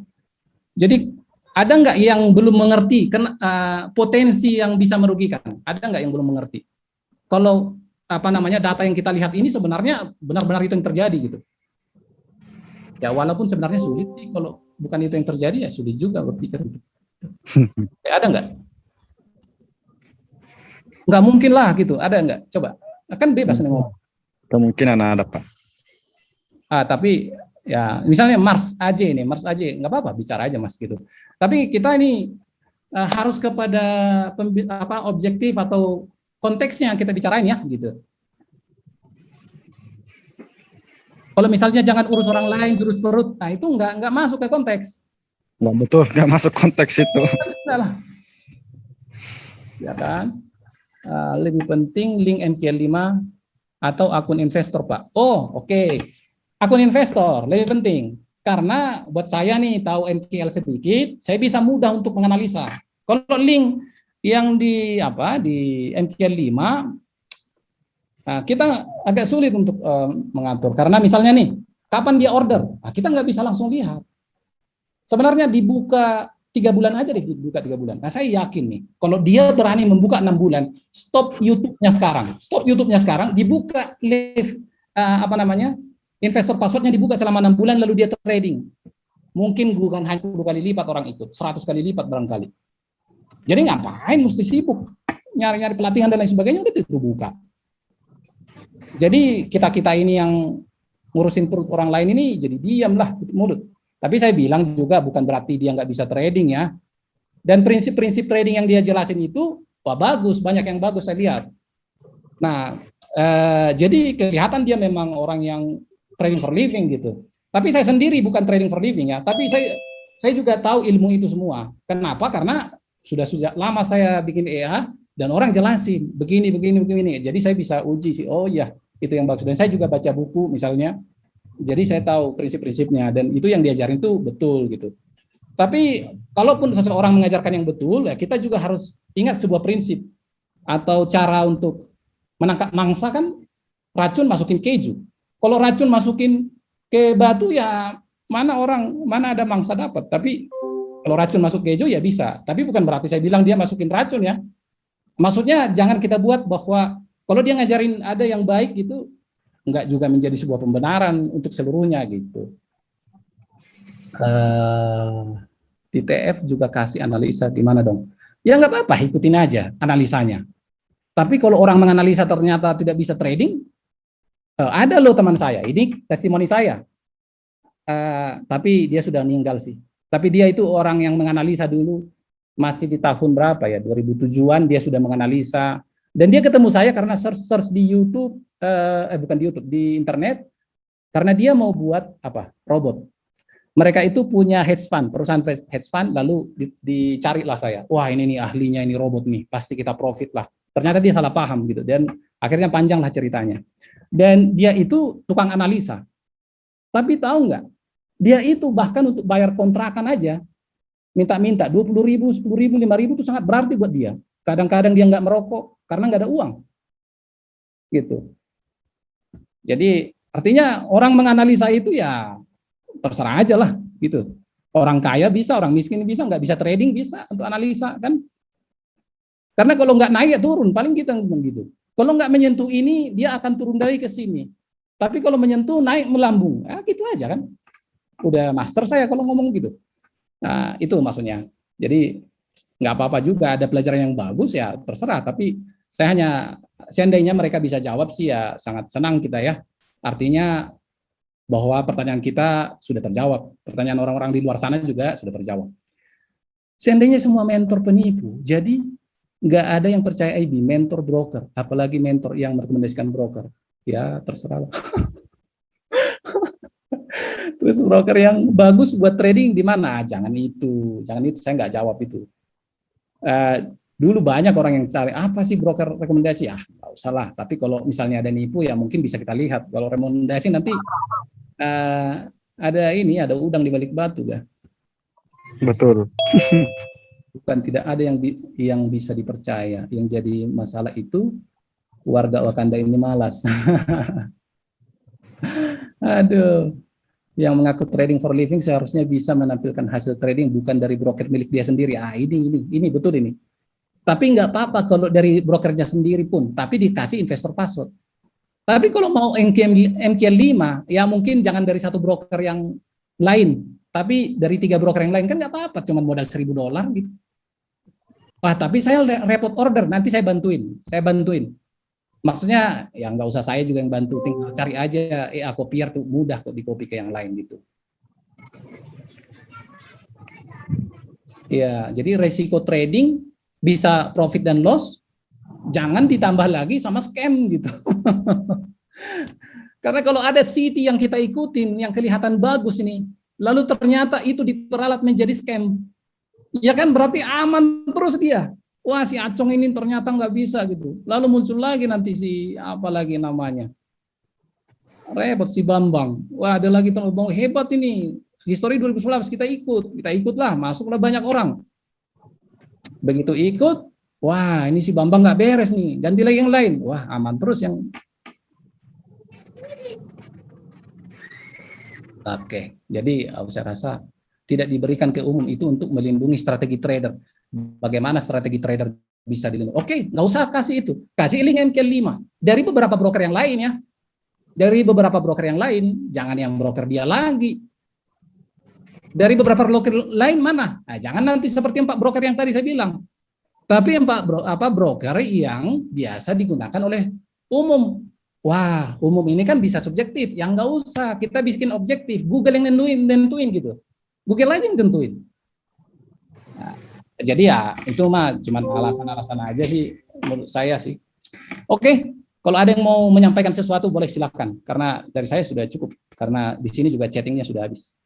Jadi ada nggak yang belum mengerti potensi yang bisa merugikan? Ada nggak yang belum mengerti? Kalau apa namanya data yang kita lihat ini sebenarnya benar-benar itu yang terjadi gitu. Ya walaupun sebenarnya sulit sih kalau bukan itu yang terjadi ya sulit juga berpikir gitu. Ada nggak? Nggak mungkin lah gitu. Ada nggak? Coba. Kan bebas ngomong. Kemungkinan ada Pak. Tapi Ya, misalnya Mars AJ nih, Mars AJ, nggak apa-apa, bicara aja Mas gitu. Tapi kita ini harus kepada objektif atau konteksnya yang kita bicarain ya gitu. Kalau misalnya jangan urus orang lain, urus perut, nah itu nggak masuk ke konteks. Nggak betul, nggak masuk konteks itu. Salah. Ya kan? Lebih penting link MQL5 atau akun investor, Pak. Oh, oke. Akun investor lebih penting. Karena buat saya nih tahu MQL sedikit, saya bisa mudah untuk menganalisa. Kalau link yang di MQL5, kita agak sulit untuk mengatur. Karena misalnya nih, kapan dia order? Nah, kita nggak bisa langsung lihat. Sebenarnya dibuka 3 bulan aja deh, dibuka 3 bulan. Nah, saya yakin nih, kalau dia berani membuka 6 bulan, stop YouTube-nya sekarang. Stop YouTube-nya sekarang, dibuka live investor password-nya dibuka selama 6 bulan lalu dia trading. Mungkin bukan hanya 10 kali lipat orang ikut, 100 kali lipat barangkali. Jadi ngapain mesti sibuk nyari-nyari pelatihan dan lain sebagainya, udah itu buka. Jadi kita ini yang ngurusin perut orang lain ini jadi diamlah mulut. Tapi saya bilang juga bukan berarti dia nggak bisa trading ya. Dan prinsip-prinsip trading yang dia jelasin itu, wah bagus, banyak yang bagus saya lihat. Nah, jadi kelihatan dia memang orang yang trading for living gitu. Tapi saya sendiri bukan trading for living ya. Tapi saya juga tahu ilmu itu semua. Kenapa? Karena sudah lama saya bikin EA dan orang jelasin begini. Jadi saya bisa uji sih. Oh iya, itu yang bagus. Dan saya juga baca buku misalnya. Jadi saya tahu prinsip-prinsipnya dan itu yang diajarin itu betul gitu. Tapi kalaupun seseorang mengajarkan yang betul, ya kita juga harus ingat sebuah prinsip atau cara untuk menangkap mangsa kan racun masukin keju. Kalau racun masukin ke batu ya mana ada mangsa dapat. Tapi kalau racun masuk keju ya bisa. Tapi bukan berarti saya bilang dia masukin racun ya. Maksudnya jangan kita buat bahwa kalau dia ngajarin ada yang baik gitu, enggak juga menjadi sebuah pembenaran untuk seluruhnya gitu. Di TF juga kasih analisa gimana dong? Ya nggak apa-apa, ikutin aja analisanya. Tapi kalau orang menganalisa ternyata tidak bisa trading, ada loh teman saya, ini testimoni saya. Tapi dia sudah meninggal sih. Tapi dia itu orang yang menganalisa dulu, masih di tahun berapa ya, 2007-an dia sudah menganalisa. Dan dia ketemu saya karena search di YouTube, bukan di YouTube, di internet, karena dia mau buat robot. Mereka itu punya hedge fund, perusahaan hedge fund, lalu dicarilah saya. Wah ini nih ahlinya, ini robot nih, pasti kita profit lah. Ternyata dia salah paham gitu, dan akhirnya panjang lah ceritanya. Dan dia itu tukang analisa. Tapi tahu nggak, dia itu bahkan untuk bayar kontrakan aja, minta 20.000, 10.000, 5.000 itu sangat berarti buat dia. Kadang-kadang dia nggak merokok karena nggak ada uang, gitu. Jadi artinya orang menganalisa itu ya terserah aja lah, gitu. Orang kaya bisa, orang miskin bisa, nggak bisa trading bisa untuk analisa kan. Karena kalau nggak naik ya turun, paling kita ngomong gitu. Kalau nggak menyentuh ini, dia akan turun dari ke sini. Tapi kalau menyentuh, naik melambung. Gitu aja kan. Udah master saya kalau ngomong gitu. Nah, itu maksudnya. Jadi, nggak apa-apa juga. Ada pelajaran yang bagus ya, terserah. Tapi saya hanya, seandainya mereka bisa jawab sih ya, sangat senang kita ya. Artinya, bahwa pertanyaan kita sudah terjawab. Pertanyaan orang-orang di luar sana juga sudah terjawab. Seandainya semua mentor penipu, jadi nggak ada yang percaya IB, mentor broker, apalagi mentor yang merekomendasikan broker. Ya terserah. Terus broker yang bagus buat trading di mana? Jangan itu, saya nggak jawab itu. Dulu banyak orang yang cari apa sih broker rekomendasi? Nggak usah lah. Tapi kalau misalnya ada nipu ya mungkin bisa kita lihat. Kalau rekomendasi nanti ada udang di balik batu ya. Betul. Bukan tidak ada yang bisa dipercaya. Yang jadi masalah itu warga Wakanda ini malas. Aduh, yang mengaku trading for living seharusnya bisa menampilkan hasil trading bukan dari broker milik dia sendiri. Ini betul ini. Tapi nggak apa-apa kalau dari brokernya sendiri pun, tapi dikasih investor password. Tapi kalau mau MQL5, ya mungkin jangan dari satu broker yang lain. Tapi dari 3 broker yang lain kan nggak apa-apa, cuma modal $1.000 gitu. Wah, tapi saya repot order, nanti saya bantuin. Maksudnya ya nggak usah saya juga yang bantu, tinggal cari aja Copier tuh mudah kok di copy ke yang lain gitu. Ya, jadi resiko trading bisa profit dan loss, jangan ditambah lagi sama scam gitu. Karena kalau ada City yang kita ikutin, yang kelihatan bagus ini, lalu ternyata itu diperalat menjadi scam, ya kan berarti aman terus dia. Wah, si Acong ini ternyata nggak bisa gitu. Lalu muncul lagi nanti si apa lagi namanya, repot si Bambang. Wah, ada lagi teman hebat ini. Histori 2011 kita ikutlah, masuklah banyak orang. Begitu ikut, wah ini si Bambang nggak beres nih, ganti lagi yang lain. Wah, aman terus yang. Oke, jadi saya rasa tidak diberikan ke umum itu untuk melindungi strategi trader. Bagaimana strategi trader bisa dilindungi? Oke, nggak usah kasih itu. Kasih link MQ5 dari beberapa broker yang lain ya. Dari beberapa broker yang lain, jangan yang broker dia lagi. Dari beberapa broker lain mana? Nah, jangan nanti seperti 4 broker yang tadi saya bilang. Tapi 4 broker yang biasa digunakan oleh umum. Wah, umum ini kan bisa subjektif. Yang nggak usah, kita bikin objektif. Google yang nentuin gitu. Google aja yang tentuin. Nah, jadi ya itu mah cuma alasan-alasan aja sih menurut saya sih. Oke, kalau ada yang mau menyampaikan sesuatu boleh silakan. Karena dari saya sudah cukup. Karena di sini juga chattingnya sudah habis.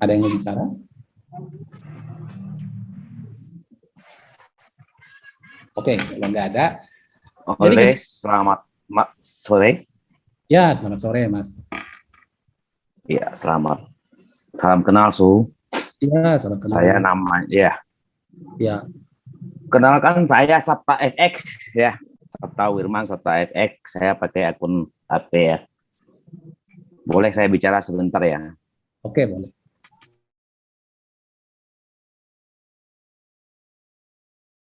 Ada yang mau bicara? Oke, kalau nggak ada. Oke, selamat sore. Ya, selamat sore, Mas. Ya, selamat. Salam kenal, Su. Ya, salam kenal. Saya namanya, ya. Ya. Kenalkan saya Sabta FX, ya. Sabta Wirman, Sabta FX. Saya pakai akun HP ya. Boleh saya bicara sebentar ya? Oke, boleh.